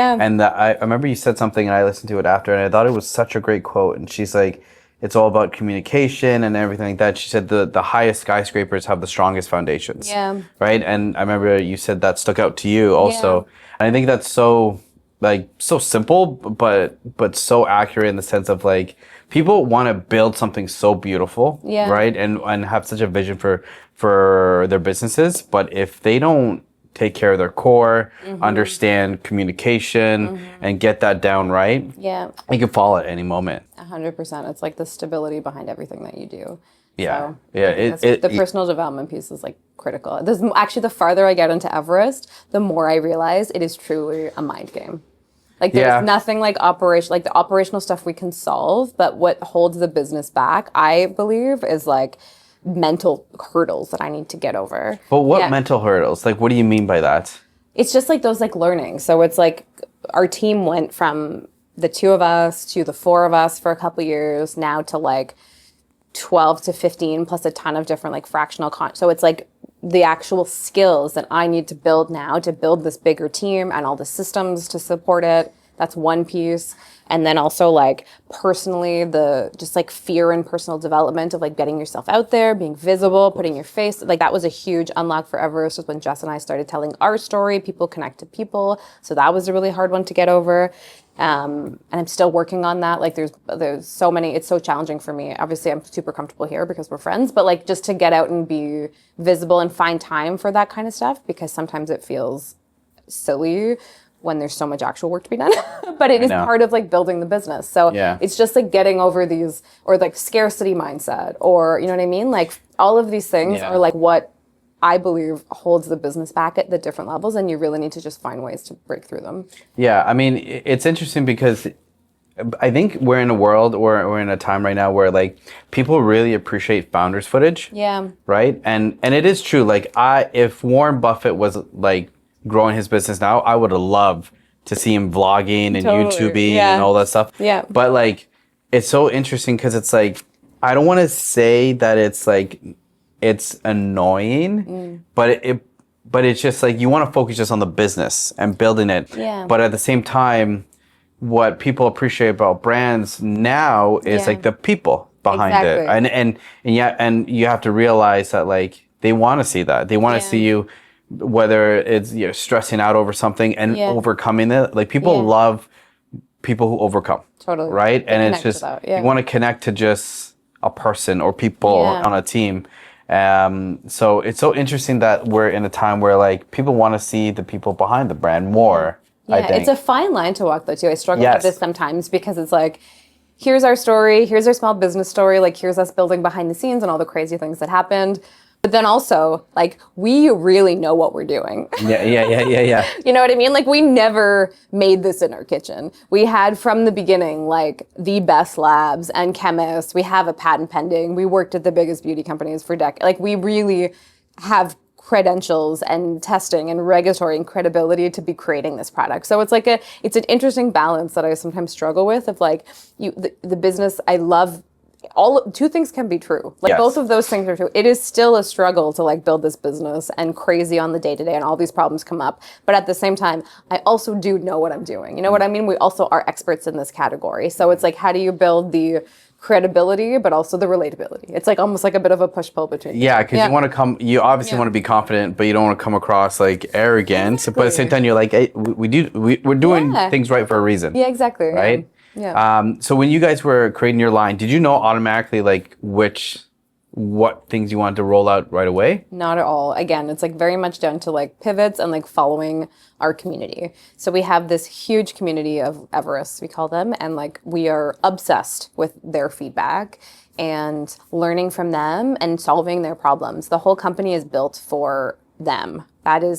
and I remember you said something and I listened to it after, and I thought it was such a great quote, and she's like, it's all about communication and everything like that. She said the highest skyscrapers have the strongest foundations. Yeah. Right? And I remember you said that stuck out to you also. And I think that's so simple, but so accurate in the sense of like, people want to build something so beautiful, right? And have such a vision for their businesses. But if they don't take care of their core, understand communication, and get that down right, it can fall at any moment. 100%. It's like the stability behind everything that you do. Yeah. So, the personal development piece is like critical. Actually, the farther I get into Everest, the more I realize it is truly a mind game. Like there's nothing like the operational stuff we can solve, but what holds the business back, I believe, is like mental hurdles that I need to get over. But what mental hurdles? Like, what do you mean by that? It's just like those like learning. So it's like our team went from the 2 of us to the 4 of us for a couple of years, now to like 12 to 15 plus a ton of different like fractional so it's like the actual skills that I need to build now to build this bigger team and all the systems to support it. That's one piece. And then also like personally, the just like fear and personal development of like getting yourself out there, being visible, putting your face, like that was a huge unlock for Everest, was when Jess and I started telling our story. People connect to people. So that was a really hard one to get over. And I'm still working on that. Like there's so many, it's so challenging for me. Obviously I'm super comfortable here because we're friends, but like just to get out and be visible and find time for that kind of stuff, because sometimes it feels silly when there's so much actual work to be done, but it is part of like building the business. So it's just like getting over these, or like scarcity mindset, or you know what I mean? Like all of these things are like what I believe holds the business back at the different levels, and you really need to just find ways to break through them. Yeah, I mean, it's interesting because I think we're in a world or we're in a time right now where like people really appreciate founders footage. Yeah. Right. And it is true. Like if Warren Buffett was like growing his business now, I would have loved to see him vlogging and YouTubing and all that stuff. Yeah. But like, it's so interesting because it's like, I don't want to say that it's like, it's annoying, but it's just like, you want to focus just on the business and building it. Yeah. But at the same time, what people appreciate about brands now is like the people behind it. And you have to realize that like, they want to see that. They want to see you, whether it's stressing out over something and overcoming it. Like people love people who overcome. Totally. Right? And it's just, you want to connect to just a person or people on a team. So it's so interesting that we're in a time where like people want to see the people behind the brand more. Yeah, I think. it's a fine line to walk though too. I struggle with this sometimes because it's like, here's our story, here's our small business story, like here's us building behind the scenes and all the crazy things that happened. But then also, like, we really know what we're doing. Yeah. You know what I mean? Like, we never made this in our kitchen. We had, from the beginning, like, the best labs and chemists. We have a patent pending. We worked at the biggest beauty companies for decades. Like, we really have credentials and testing and regulatory and credibility to be creating this product. So it's like it's an interesting balance that I sometimes struggle with of, like, the business, I love two things can be true. Like both of those things are true. It is still a struggle to like build this business and crazy on the day to day and all these problems come up. But at the same time, I also do know what I'm doing. You know what I mean? We also are experts in this category. So it's like, how do you build the credibility, but also the relatability? It's like almost like a bit of a push-pull between. Yeah, because you want to you obviously want to be confident, but you don't want to come across like arrogant. Exactly. But at the same time, you're like, hey, we're doing things right for a reason. Yeah, exactly. Right? Yeah. So when you guys were creating your line, did you know automatically like what things you wanted to roll out right away? Not at all. Again, it's like very much down to like pivots and like following our community. So we have this huge community of Everest, we call them, and like we are obsessed with their feedback and learning from them and solving their problems. The whole company is built for them.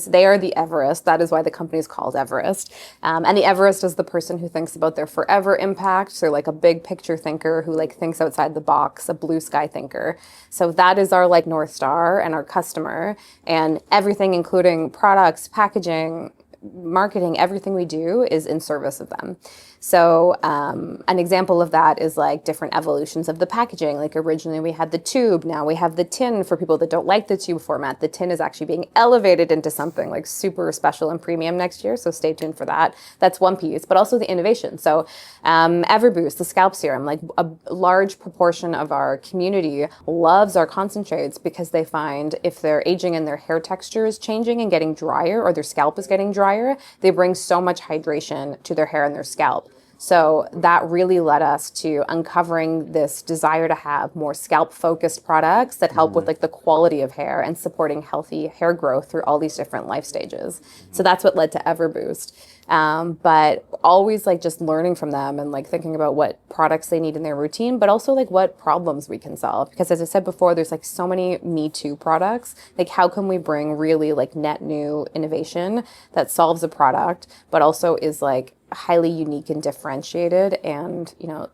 They are the Everest. That is why the company is called Everest. And the Everest is the person who thinks about their forever impact. So like a big picture thinker who like thinks outside the box, a blue sky thinker. So that is our like North Star and our customer, and everything, including products, packaging, marketing, everything we do is in service of them. So an example of that is like different evolutions of the packaging. Like originally we had the tube, now we have the tin for people that don't like the tube format. The tin is actually being elevated into something like super special and premium next year, so stay tuned for that. That's one piece, but also the innovation. So Everboost, the scalp serum, like a large proportion of our community loves our concentrates because they find if they're aging and their hair texture is changing and getting drier, or their scalp is getting drier, they bring so much hydration to their hair and their scalp. So that really led us to uncovering this desire to have more scalp-focused products that help with like the quality of hair and supporting healthy hair growth through all these different life stages. So that's what led to Everboost. But always like just learning from them and like thinking about what products they need in their routine, but also like what problems we can solve. Because as I said before, there's like so many Me Too products. Like how can we bring really like net new innovation that solves a product, but also is like highly unique and differentiated and, you know,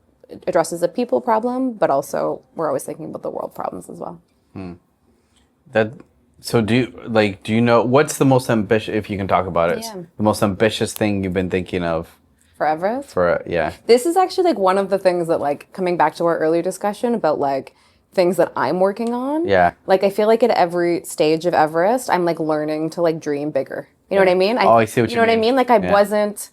addresses a people problem, but also we're always thinking about the world problems as well. So do you know what's the most ambitious, if you can talk about it, the most ambitious thing you've been thinking of? For Everest? Yeah. This is actually like one of the things that like coming back to our earlier discussion about like things that I'm working on. Yeah. Like I feel like at every stage of Everest, I'm like learning to like dream bigger. You know what I mean? I see what you mean. You know what I mean? Like I wasn't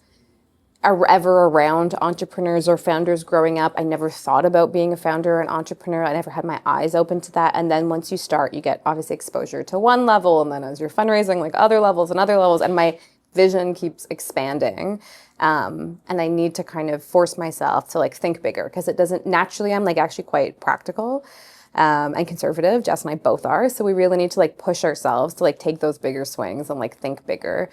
ever around entrepreneurs or founders growing up. I never thought about being a founder or an entrepreneur. I never had my eyes open to that. And then once you start, you get obviously exposure to one level, and then as you're fundraising, like other levels and other levels, and my vision keeps expanding. And I need to kind of force myself to like think bigger, because it doesn't naturally, I'm like actually quite practical and conservative. Jess and I both are. So we really need to like push ourselves to like take those bigger swings and like think bigger,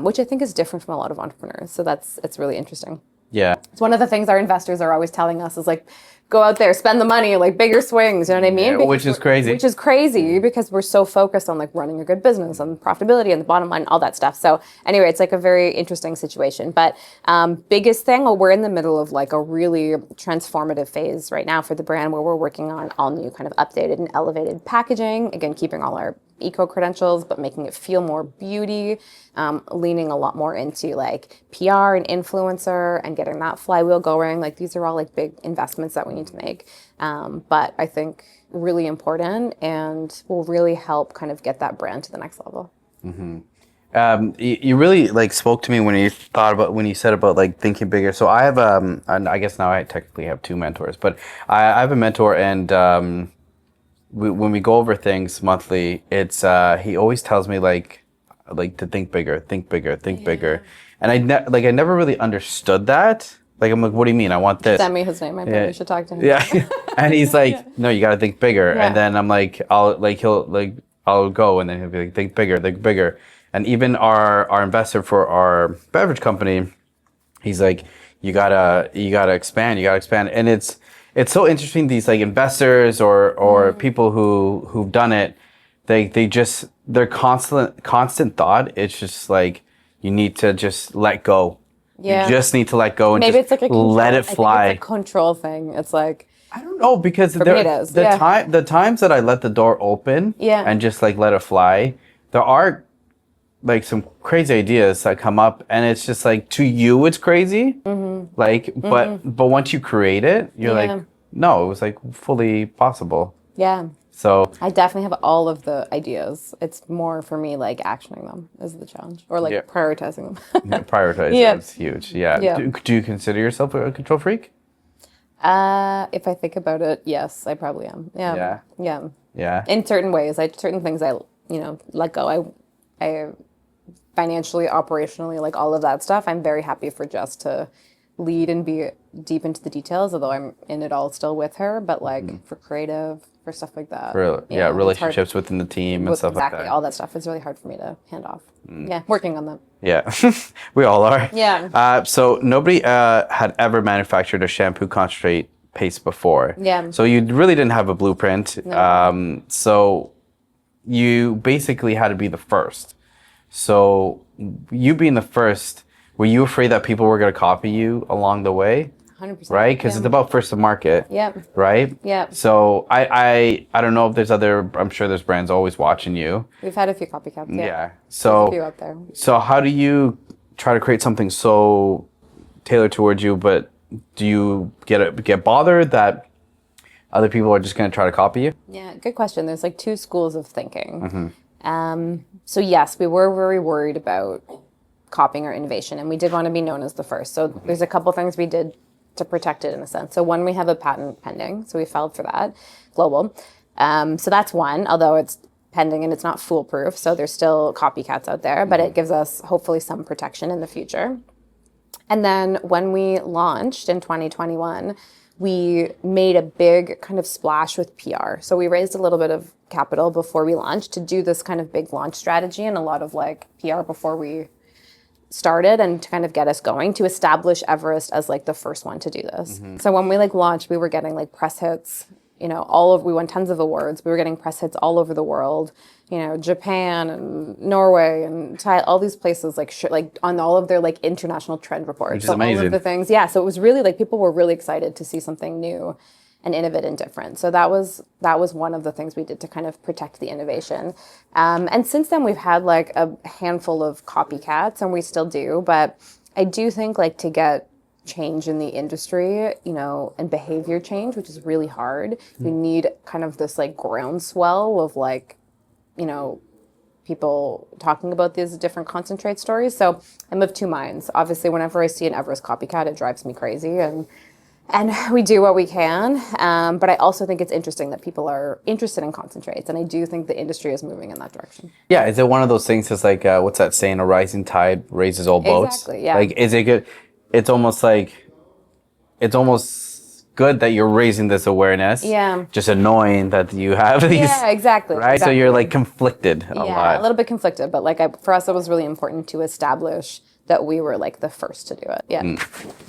which I think is different from a lot of entrepreneurs. So it's really interesting. Yeah. It's one of the things our investors are always telling us is like, go out there, spend the money, like bigger swings, you know what I mean? Yeah, which is crazy. Which is crazy because we're so focused on like running a good business and profitability and the bottom line, all that stuff. So anyway, it's like a very interesting situation. But biggest thing, well, we're in the middle of like a really transformative phase right now for the brand where we're working on all new kind of updated and elevated packaging. Again, keeping all our eco credentials, but making it feel more beauty, leaning a lot more into like PR and influencer and getting that flywheel going. Like these are all like big investments that we need to make. But I think really important and will really help kind of get that brand to the next level. You really like spoke to me when you said about like thinking bigger. So I have and I guess now I technically have 2 mentors, but I have a mentor, and when we go over things monthly, it's he always tells me like to think bigger, think bigger, and I never really understood that. Like I'm like, what do you mean? I want this. Send me his name. I probably should talk to him. Yeah, and he's like, no, you got to think bigger. Yeah. And then I'm like, I'll go, and then he'll be like, think bigger. And even our investor for our beverage company, he's like, you gotta expand, and it's so interesting. These like investors or people who've done it, their constant thought. It's just like you need to just let go. Yeah. You just need to let go and Maybe it's just like a control, let it fly. I think it's a control thing. It's like I don't know, because me it is, yeah. the times that I let the door open and just like let it fly, there are like some crazy ideas that come up, and it's just like to you it's crazy, like but once you create it, you're like, no, it was like fully possible. Yeah. So I definitely have all of the ideas. It's more for me like actioning them is the challenge, or like prioritizing them. prioritizing is huge. Yeah. Yeah. Do you consider yourself a control freak? If I think about it, yes, I probably am. Yeah. Yeah. In certain ways, certain things I let go. I financially, operationally, like all of that stuff. I'm very happy for Jess to lead and be deep into the details, although I'm in it all still with her. But like for creative, for stuff like that. Relationships within the team and stuff like that. Exactly, all that stuff is really hard for me to hand off. Yeah, working on that. Yeah, we all are. Yeah. So nobody had ever manufactured a shampoo concentrate paste before. Yeah. So you really didn't have a blueprint. No. So you basically had to be the first. So you being the first, were you afraid that people were going to copy you along the way? 100%. Right? Because it's about first to market. Yep. Right? Yep. So I don't know if there's I'm sure there's brands always watching you. We've had a few copycats. Yeah. So There's a few out there. So how do you try to create something so tailored towards you, but do you get bothered that other people are just going to try to copy you? Yeah, good question. There's like 2 schools of thinking. So yes, we were very worried about copying our innovation, and we did want to be known as the first. So there's a couple things we did to protect it in a sense. So one, we have a patent pending, so we filed for that, global. So that's one, although it's pending and it's not foolproof, so there's still copycats out there, but it gives us hopefully some protection in the future. And then when we launched in 2021, we made a big kind of splash with PR. So we raised a little bit of capital before we launched to do this kind of big launch strategy and a lot of like PR before we started, and to kind of get us going to establish Everist as like the first one to do this. So when we like launched, we were getting like press hits, we won tons of awards. We were getting press hits all over the world, Japan and Norway and Thailand, all these places like on all of their like international trend reports. Which is amazing. All of the things. Yeah. So it was really like people were really excited to see something new and innovative and different. So that was one of the things we did to kind of protect the innovation. And since then we've had like a handful of copycats, and we still do, but I do think like to get change in the industry, and behavior change, which is really hard, you need kind of this like groundswell of like, people talking about these different concentrate stories. So I'm of 2 minds. Obviously, whenever I see an Everest copycat, it drives me crazy, and we do what we can. But I also think it's interesting that people are interested in concentrates, and I do think the industry is moving in that direction. Yeah, is it one of those things that's like, what's that saying, a rising tide raises all boats? Exactly, yeah. Like, is it good? It's almost good that you're raising this awareness. Yeah. Just annoying that you have these. Yeah, exactly. Right? Exactly. So you're like conflicted a lot. Yeah, a little bit conflicted, but like for us, it was really important to establish that we were like the first to do it. Yeah.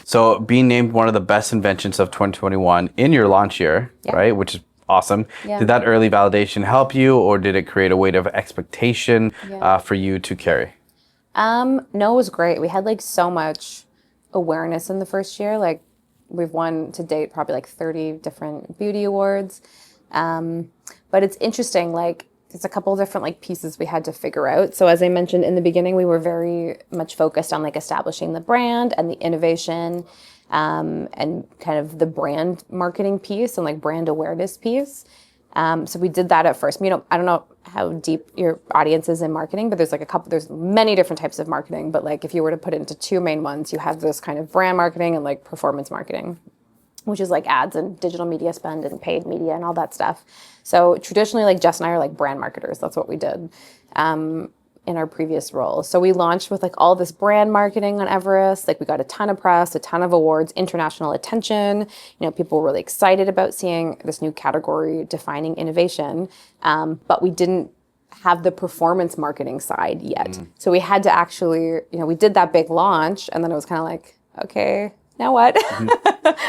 So being named one of the best inventions of 2021 in your launch year, right? Which is awesome. Yeah. Did that early validation help you, or did it create a weight of expectation for you to carry? No, it was great. We had like so much awareness in the first year. Like we've won to date probably like 30 different beauty awards. But it's interesting, like there's a couple of different like pieces we had to figure out. So as I mentioned in the beginning, we were very much focused on like establishing the brand and the innovation, and kind of the brand marketing piece and like brand awareness piece. So we did that at first. You know, I don't know how deep your audience is in marketing, but there's many different types of marketing. But like if you were to put it into two main ones, you have this kind of brand marketing and like performance marketing, which is like ads and digital media spend and paid media and all that stuff. So traditionally, like Jess and I are like brand marketers. That's what we did in our previous roles. So we launched with like all this brand marketing on Everest. Like we got a ton of press, a ton of awards, international attention. You know, people were really excited about seeing this new category defining innovation. But we didn't have the performance marketing side yet. So we had to actually, you know, we did that big launch and then it was kind of like, okay, now what?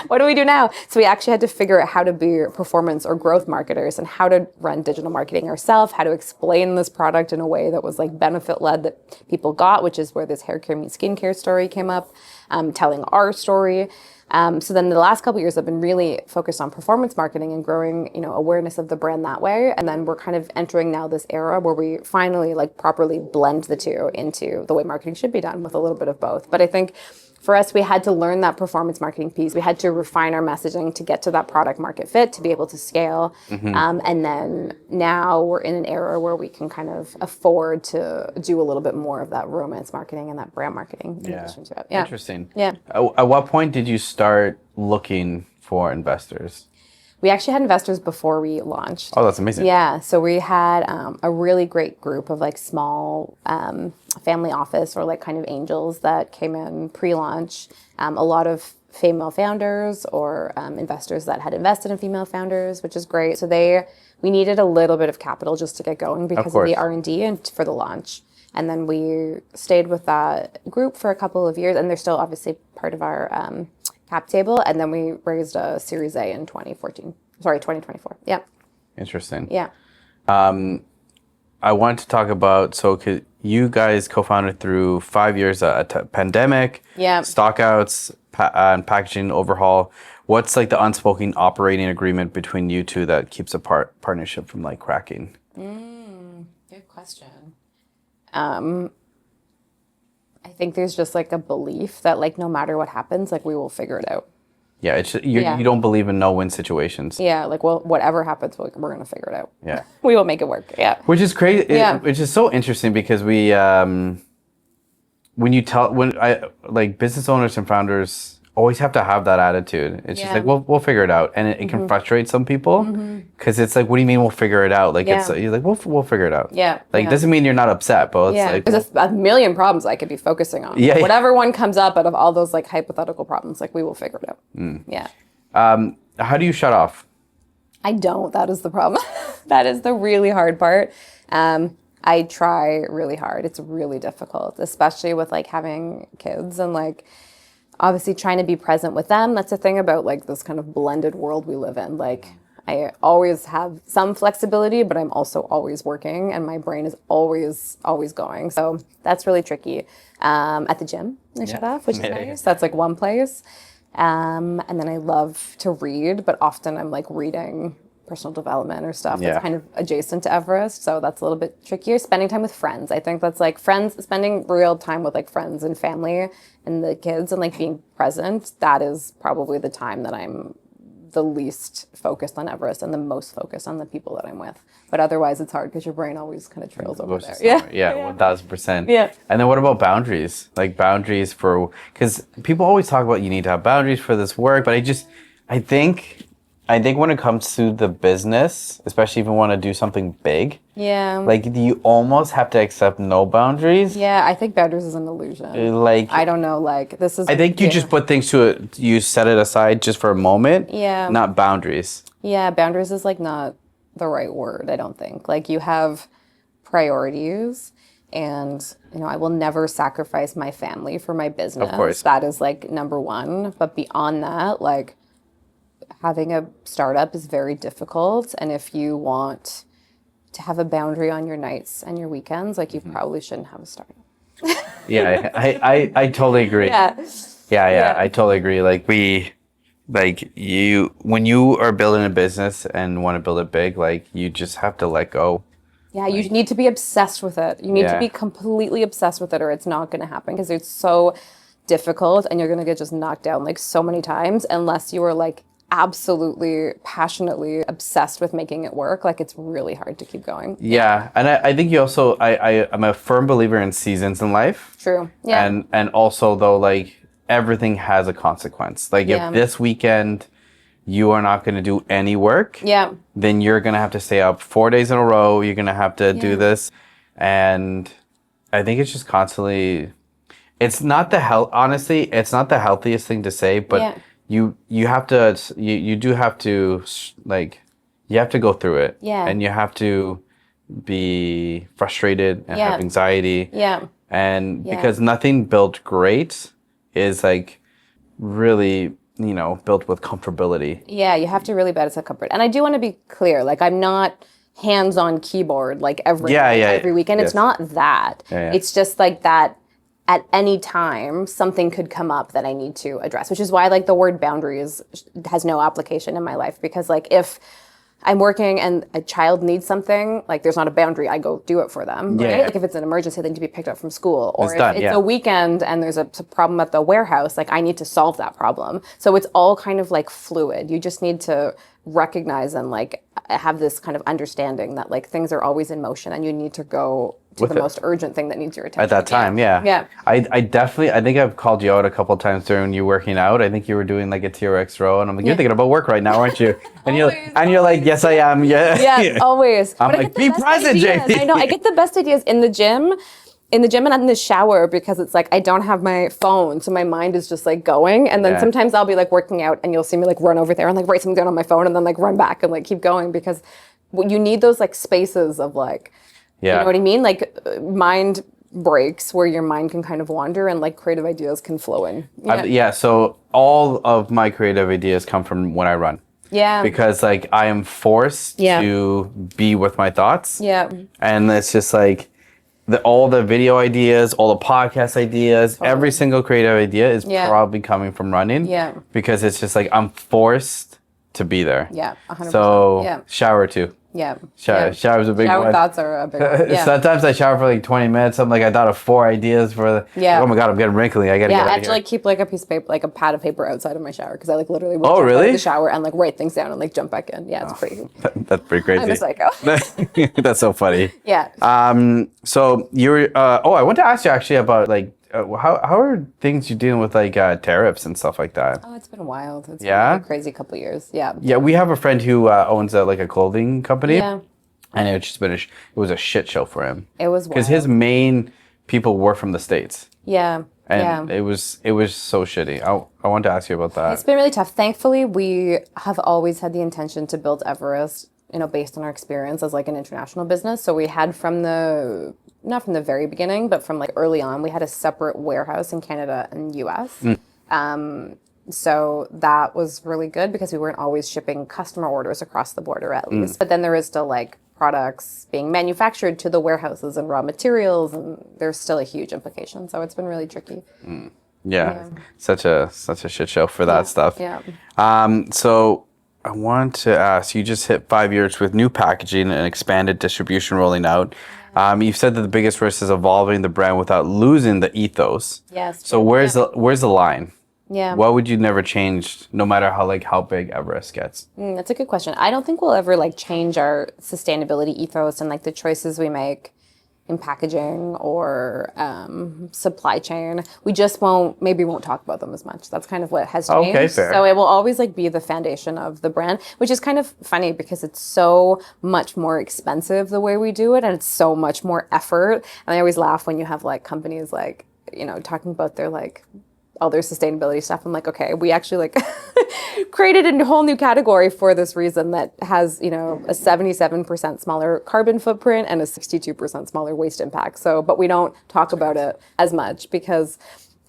What do we do now? So we actually had to figure out how to be performance or growth marketers and how to run digital marketing ourselves, how to explain this product in a way that was like benefit led that people got, which is where this hair care meets skincare story came up, telling our story. So then the last couple of years I've been really focused on performance marketing and growing, you know, awareness of the brand that way. And then we're kind of entering now this era where we finally like properly blend the two into the way marketing should be done with a little bit of both. But I think for us, we had to learn that performance marketing piece. We had to refine our messaging to get to that product market fit, to be able to scale. And then now we're in an era where we can kind of afford to do a little bit more of that romance marketing and that brand marketing in addition to it. Yeah. Interesting. Yeah. At what point did you start looking for investors? We actually had investors before we launched. Oh, that's amazing. Yeah, so we had a really great group of like small family office or like kind of angels that came in pre-launch. A lot of female founders or investors that had invested in female founders, which is great. So we needed a little bit of capital just to get going because of the R&D and for the launch. And then we stayed with that group for a couple of years, and they're still obviously part of our cap table, and then we raised a Series A in 2024. Yeah. Interesting. Yeah. I want to talk about, you guys co-founded through 5 years pandemic, stockouts, and packaging overhaul. What's like the unspoken operating agreement between you two that keeps a partnership from like cracking? Good question. I think there's just like a belief that like no matter what happens, like we will figure it out. Yeah, you don't believe in no-win situations. Yeah, like well, whatever happens, we're gonna figure it out. Yeah, we will make it work. Yeah, which is crazy. Which is so interesting because we, business owners and founders always have to have that attitude. It's just like we'll figure it out, and it can frustrate some people because it's like, what do you mean we'll figure it out? Like you're like we'll figure it out. Yeah, like it doesn't mean you're not upset, but it's like there's a million problems I could be focusing on. Yeah, whatever one comes up out of all those like hypothetical problems, like we will figure it out. Yeah. How do you shut off? I don't. That is the problem. That is the really hard part. I try really hard. It's really difficult, especially with like having kids and like obviously trying to be present with them. That's the thing about like this kind of blended world we live in. Like I always have some flexibility, but I'm also always working and my brain is always going. So that's really tricky. At the gym, I shut off, which is nice. That's like one place. And then I love to read, but often I'm like reading personal development or stuff that's kind of adjacent to Everest. So that's a little bit trickier. Spending time with friends. I think that's like spending real time with like friends and family and the kids and like being present. That is probably the time that I'm the least focused on Everest and the most focused on the people that I'm with. But otherwise it's hard because your brain always kind of trails over there. Yeah, 1000%. Yeah. And then what about boundaries? Like boundaries because people always talk about you need to have boundaries for this work, but I think when it comes to the business, especially if you want to do something big, like you almost have to accept no boundaries. Yeah, I think boundaries is an illusion. Like I don't know, like this is. I think you just put things to it. You set it aside just for a moment. Yeah. Not boundaries. Yeah, boundaries is like not the right word. I don't think. Like you have priorities, And, I will never sacrifice my family for my business. Of course. That is like number one. But beyond that, like having a startup is very difficult. And if you want to have a boundary on your nights and your weekends, like you probably shouldn't have a startup. Yeah, I totally agree. Yeah, I totally agree. Like when you are building a business and want to build it big, like you just have to let go. Yeah, you need to be obsessed with it. You need to be completely obsessed with it, or it's not going to happen, because it's so difficult and you're going to get just knocked down like so many times unless you are like absolutely passionately obsessed with making it work. Like it's really hard to keep going. Yeah, and I think you also, I'm a firm believer in seasons in life. True. Yeah. And also though, like everything has a consequence. Like if this weekend you are not going to do any work, then you're going to have to stay up 4 days in a row. You're going to have to do this. And I think it's just constantly, it's not the honestly, it's not the healthiest thing to say, but you have to, you do have to, like, you have to go through it. Yeah. And you have to be frustrated and have anxiety. Yeah. And because nothing built great is like really, built with comfortability. Yeah, you have to really bet it's a comfort. And I do want to be clear, like I'm not hands-on keyboard like every weekend. It's not that. It's just like that at any time something could come up that I need to address, which is why like the word boundaries has no application in my life, because like if I'm working and a child needs something, like there's not a boundary, I go do it for them, right? Like if it's an emergency, they need to be picked up from school, or if it's a weekend and there's a problem at the warehouse, like I need to solve that problem. So it's all kind of like fluid. You just need to recognize and like have this kind of understanding that like things are always in motion and you need to go to the most urgent thing that needs your attention. At that time, yeah. I definitely, I think I've called you out a couple of times during you working out. I think you were doing like a TRX row and I'm like, you're thinking about work right now, aren't you? And you're like, yes, I am. Yeah, always. I'm like, be present, JD. I know, I get the best ideas in the gym and in the shower, because it's like I don't have my phone, so my mind is just like going. And then sometimes I'll be like working out and you'll see me like run over there and like write something down on my phone and then like run back and like keep going, because you need those like spaces of like, you know what I mean? Like mind breaks where your mind can kind of wander and like creative ideas can flow in. So all of my creative ideas come from when I run. Yeah. Because like I am forced to be with my thoughts. Yeah. And it's just like all the video ideas, all the podcast ideas, every single creative idea is probably coming from running. Yeah. Because it's just like I'm forced to be there. Yeah, 100%. So shower too. Yeah. Shower's a big one. Shower thoughts are a big one. Yeah. Sometimes I shower for like 20 minutes. I'm like, I thought of 4 ideas for oh my God, I'm getting wrinkly. I gotta get out of here. I have to like keep like a piece of paper, like a pad of paper outside of my shower, because I like literally will jump out of the shower and like write things down and like jump back in. Yeah, it's pretty. That's pretty crazy. I'm a psycho. That's so funny. Yeah. So you're, I want to ask you actually about like, how are things you're dealing with like tariffs and stuff like that? Oh, it's been wild. It's been a crazy couple of years. Yeah. Yeah, we have a friend who owns like a clothing company. Yeah. And it's just been it was a shit show for him. It was because his main people were from the States. Yeah. And it was so shitty. I wanted to ask you about that. It's been really tough. Thankfully, we have always had the intention to build Everist, based on our experience as like an international business. So we had not from the very beginning, but from like early on, we had a separate warehouse in Canada and US. So that was really good because we weren't always shipping customer orders across the border at least. But then there is still like products being manufactured to the warehouses and raw materials, and there's still a huge implication. So it's been really tricky. Yeah. Such a shit show for that stuff. Yeah. So I want to ask, you just hit 5 years with new packaging and expanded distribution rolling out. You've said that the biggest risk is evolving the brand without losing the ethos. Yes. So where's the line? Yeah. What would you never change, no matter how big Everest gets? That's a good question. I don't think we'll ever change our sustainability ethos and the choices we make in packaging or supply chain. We just won't talk about them as much. That's kind of what has changed. Okay, fair. So it will always be the foundation of the brand, which is kind of funny because it's so much more expensive the way we do it, and it's so much more effort. And I always laugh when you have companies talking about their all their sustainability stuff. I'm like, okay, we actually like created a whole new category for this reason that has, you know, a 77% smaller carbon footprint and a 62% smaller waste impact. So, but we don't talk about it as much because,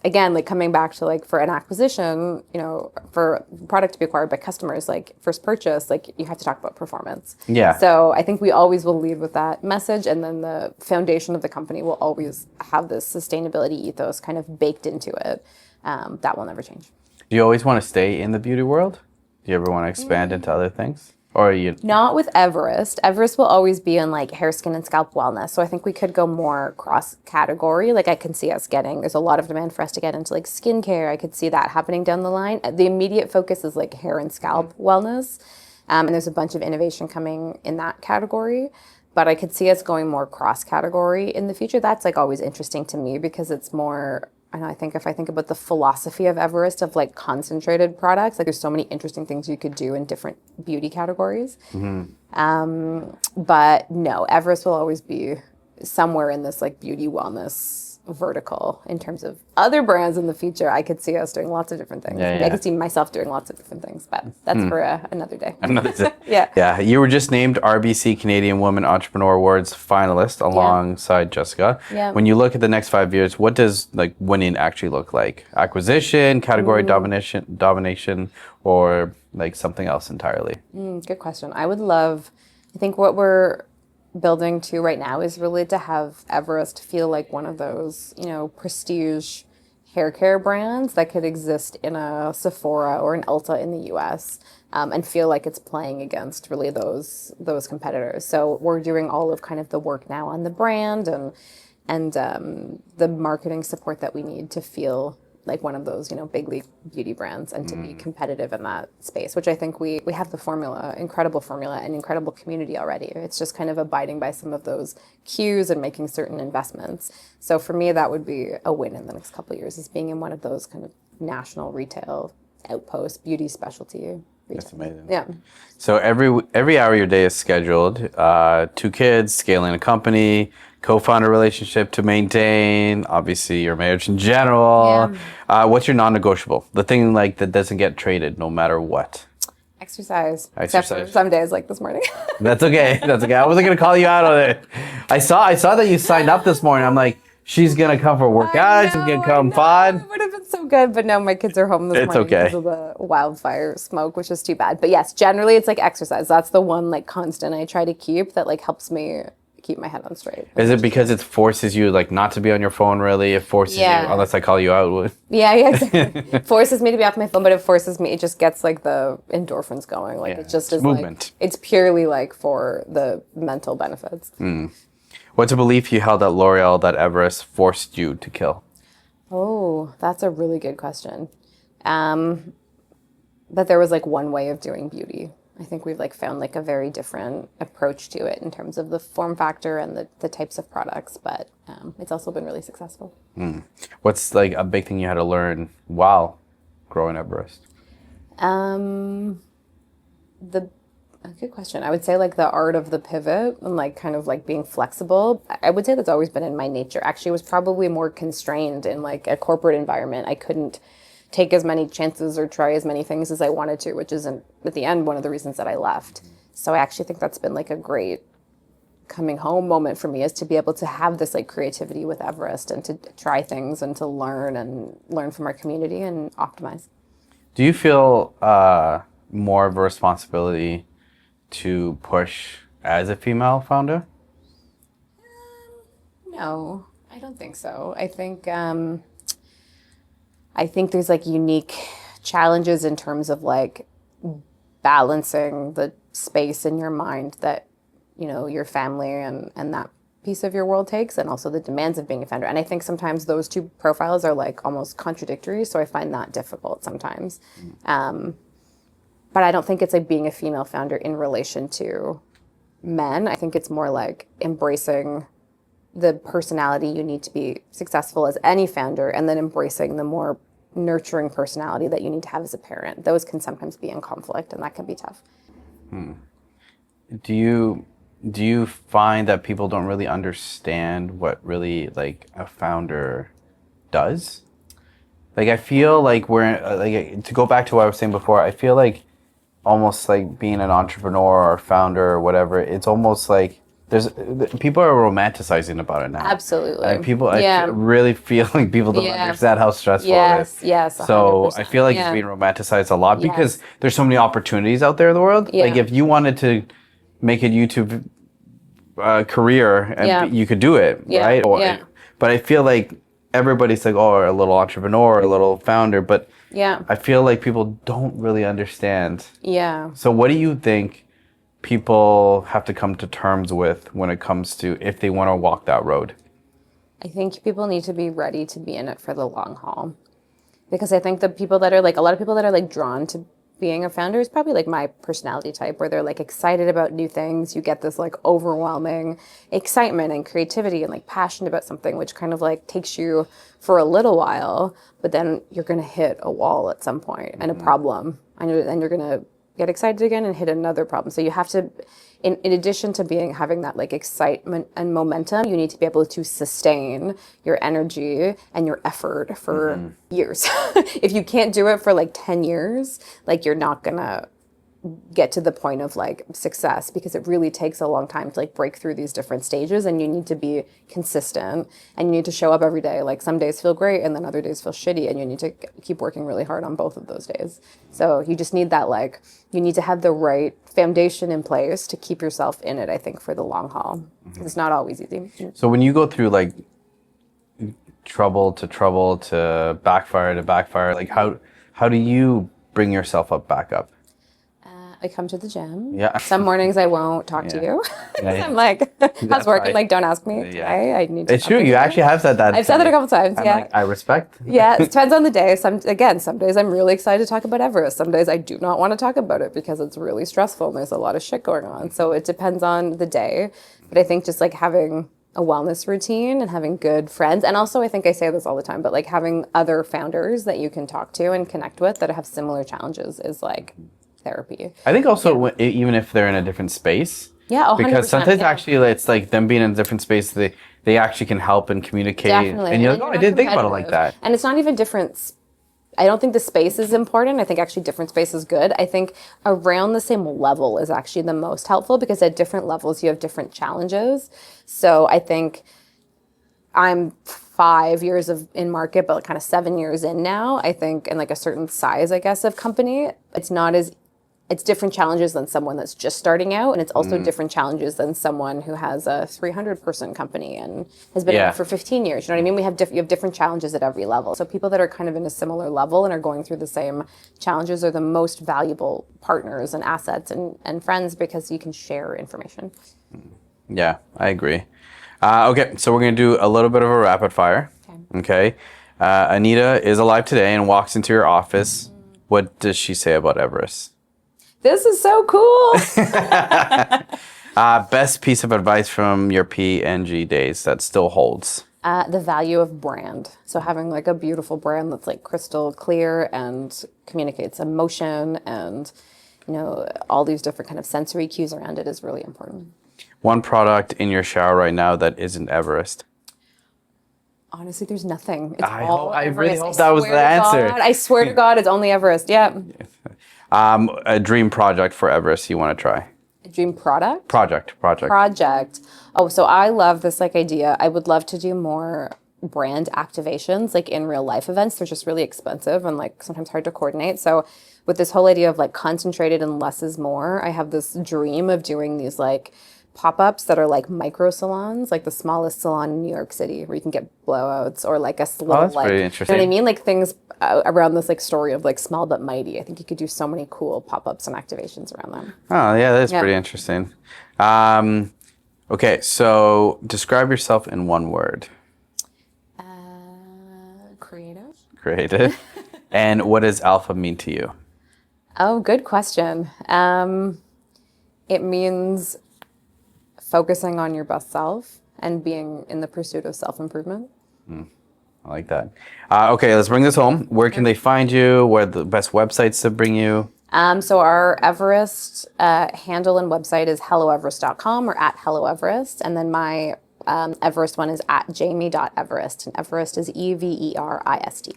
again, like coming back to like for an acquisition, you know, for product to be acquired by customers, like first purchase, like you have to talk about performance. Yeah. So I think we always will lead with that message, and then the foundation of the company will always have this sustainability ethos kind of baked into it. That will never change. Do you always want to stay in the beauty world? Do you ever want to expand into other things? Or are you... Not with Everest. Everest will always be in like hair, skin, and scalp wellness. So I think we could go more cross category. Like I can see us getting, there's a lot of demand for us to get into like skincare. I could see that happening down the line. The immediate focus is like hair and scalp wellness. And there's a bunch of innovation coming in that category. But I could see us going more cross category in the future. That's like always interesting to me because it's more, and I think if I think about the philosophy of Everest of like concentrated products, like there's so many interesting things you could do in different beauty categories. But no, Everest will always be somewhere in this like beauty wellness vertical. In terms of other brands in the future, I could see us doing lots of different things. Yeah. I could see myself doing lots of different things, but that's for another day. Another day. Yeah. Yeah. You were just named RBC Canadian Women Entrepreneur Awards finalist alongside Jessica. Yeah. When you look at the next 5 years, what does like winning actually look like? Acquisition, category domination, or like something else entirely? Good question. I think what we're building to right now is really to have Everest feel like one of those, you know, prestige hair care brands that could exist in a Sephora or an Ulta in the US, and feel like it's playing against really those competitors. So we're doing all of kind of the work now on the brand and the marketing support that we need to feel like one of those, you know, big league beauty brands and to be competitive in that space, which I think we have the formula, incredible formula and incredible community already. It's just kind of abiding by some of those cues and making certain investments. So for me, that would be a win in the next couple of years, is being in one of those kind of national retail outposts, beauty specialty retail. That's amazing. Yeah. So every hour of your day is scheduled. 2 kids, scaling a company, co-founder relationship to maintain, obviously your marriage in general. Yeah. What's your non-negotiable? The thing like that doesn't get traded no matter what. Exercise. Except for some days like this morning. That's okay. That's okay. I wasn't gonna call you out on it. I saw that you signed up this morning. I'm like, she's gonna come for a workout. She's gonna come fun. It would have been so good, but no, my kids are home this morning because of the wildfire smoke, which is too bad. But yes, generally it's like exercise. That's the one like constant I try to keep that like helps me keep my head on straight. Is it because it forces you like not to be on your phone really? It forces you, unless I call you out. Yeah, exactly. It forces me to be off my phone, but it forces me, it just gets like the endorphins going. Like it just is movement. Like, it's purely like for the mental benefits. What's a belief you held at L'Oreal that Everest forced you to kill? Oh, that's a really good question. That there was like one way of doing beauty. I think we've like found like a very different approach to it in terms of the form factor and the types of products, but it's also been really successful. What's like a big thing you had to learn while growing Everest? A good question. I would say like the art of the pivot and like kind of like being flexible. I would say that's always been in my nature. Actually, it was probably more constrained in like a corporate environment. I couldn't take as many chances or try as many things as I wanted to, which is at the end one of the reasons that I left. So I actually think that's been like a great coming home moment for me, is to be able to have this like creativity with Everest and to try things and to learn from our community and optimize. Do you feel more of a responsibility to push as a female founder? No, I don't think so. I think there's like unique challenges in terms of like balancing the space in your mind that, you know, your family and that piece of your world takes, and also the demands of being a founder. And I think sometimes those two profiles are like almost contradictory, so I find that difficult sometimes. But I don't think it's like being a female founder in relation to men. I think it's more like embracing the personality you need to be successful as any founder, and then embracing the more nurturing personality that you need to have as a parent. Those can sometimes be in conflict, and that can be tough. Do you find that people don't really understand what really like a founder does? Like I feel like we're like to go back to what I was saying before. I feel like almost like being an entrepreneur or founder or whatever. It's almost like there's people are romanticizing about it now. Absolutely. And people, I really feel like people don't understand how stressful it is. Yes. 100%. So I feel like it's being romanticized a lot because there's so many opportunities out there in the world. Like if you wanted to make a YouTube career, and you could do it, right? But I feel like everybody's like, oh, a little entrepreneur, a little founder, but I feel like people don't really understand. Yeah. So what do you think people have to come to terms with when it comes to if they want to walk that road? I think people need to be ready to be in it for the long haul. Because I think the people that are like, a lot of people that are like drawn to being a founder is probably like my personality type, where they're like excited about new things. You get this like overwhelming excitement and creativity and like passion about something, which kind of like takes you for a little while, but then you're going to hit a wall at some point and a problem, and you're going to get excited again and hit another problem. So you have to, in addition to having that like excitement and momentum, you need to be able to sustain your energy and your effort for years. If you can't do it for like 10 years, like you're not gonna get to the point of like success, because it really takes a long time to like break through these different stages, and you need to be consistent and you need to show up every day. Like some days feel great and then other days feel shitty, and you need to keep working really hard on both of those days. So you just need that, like, you need to have the right foundation in place to keep yourself in it, I think, for the long haul. It's not always easy. So when you go through like trouble to backfire, like how do you bring yourself back up? I come to the gym. Yeah. Some mornings I won't talk to you. I'm like, how's work? And like, don't ask me. Okay? I need to. It's true. You actually have said that. I've said that a couple times. I'm like, I respect. Yeah. It depends on the day. Some days I'm really excited to talk about Everest. Some days I do not want to talk about it because it's really stressful and there's a lot of shit going on. So it depends on the day. But I think just like having a wellness routine and having good friends. And also, I think I say this all the time, but like having other founders that you can talk to and connect with that have similar challenges is like therapy. I think also even if they're in a different space. Yeah, 100%. Because sometimes actually it's like them being in a different space, they actually can help and communicate. Definitely. And you're like, oh, I didn't think about it like that. And it's not even different. I don't think the space is important. I think actually different space is good. I think around the same level is actually the most helpful, because at different levels you have different challenges. So I think I'm 5 years in market, but like kind of 7 years in now, I think, and like a certain size, I guess, of company. It's different challenges than someone that's just starting out, and it's also different challenges than someone who has a 300-person company and has been around for 15 years. You know what I mean? You have different challenges at every level. So people that are kind of in a similar level and are going through the same challenges are the most valuable partners and assets and friends, because you can share information. Yeah, I agree. Okay, so we're going to do a little bit of a rapid fire. Okay. Anita is alive today and walks into your office. What does she say about Everest? This is so cool. Best piece of advice from your P&G days that still holds? The value of brand. So having like a beautiful brand that's like crystal clear and communicates emotion and, you know, all these different kind of sensory cues around it is really important. One product in your shower right now that isn't Everest? Honestly, there's nothing. It's I really hope that was the answer. God, I swear to God, it's only Everest. Yeah. A dream project for Everest you want to try? A dream product? Project. Oh, so I love this like idea. I would love to do more brand activations, like in real life events. They're just really expensive and like sometimes hard to coordinate. So with this whole idea of like concentrated and less is more, I have this dream of doing these like pop-ups that are like micro salons, like the smallest salon in New York City where you can get blowouts, or like a little, that's pretty interesting. You know what I mean? Like things around this like story of like small but mighty. I think you could do so many cool pop-ups and activations around them. Oh yeah, that's pretty interesting. Okay, so describe yourself in one word. Creative. And what does alpha mean to you? Oh, good question. It means focusing on your best self and being in the pursuit of self-improvement. I like that. Okay, let's bring this home. Where can they find you? Where are the best websites to bring you? So our Everest handle and website is helloeverest.com or at helloeverest. And then my Everest one is at jayme.everest. And Everest is Everist.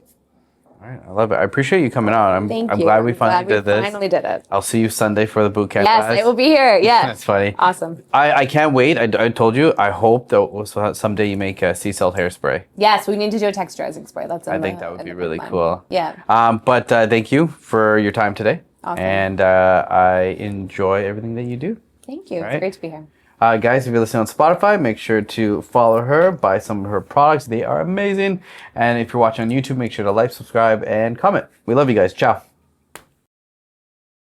All right, I love it. I appreciate you coming out. I'm glad we finally did this. Finally did it. I'll see you Sunday for the boot camp. Yes, I will be here. Yes. That's funny. Awesome. I can't wait. I told you. I hope that someday you make a sea salt hairspray. Yes, we need to do a texturizing spray. I think that would be really cool. Yeah. But thank you for your time today. Awesome. And I enjoy everything that you do. Thank you. All It's right. great to be here. Guys, if you're listening on Spotify, make sure to follow her, buy some of her products. They are amazing. And if you're watching on YouTube, make sure to like, subscribe, and comment. We love you guys. Ciao.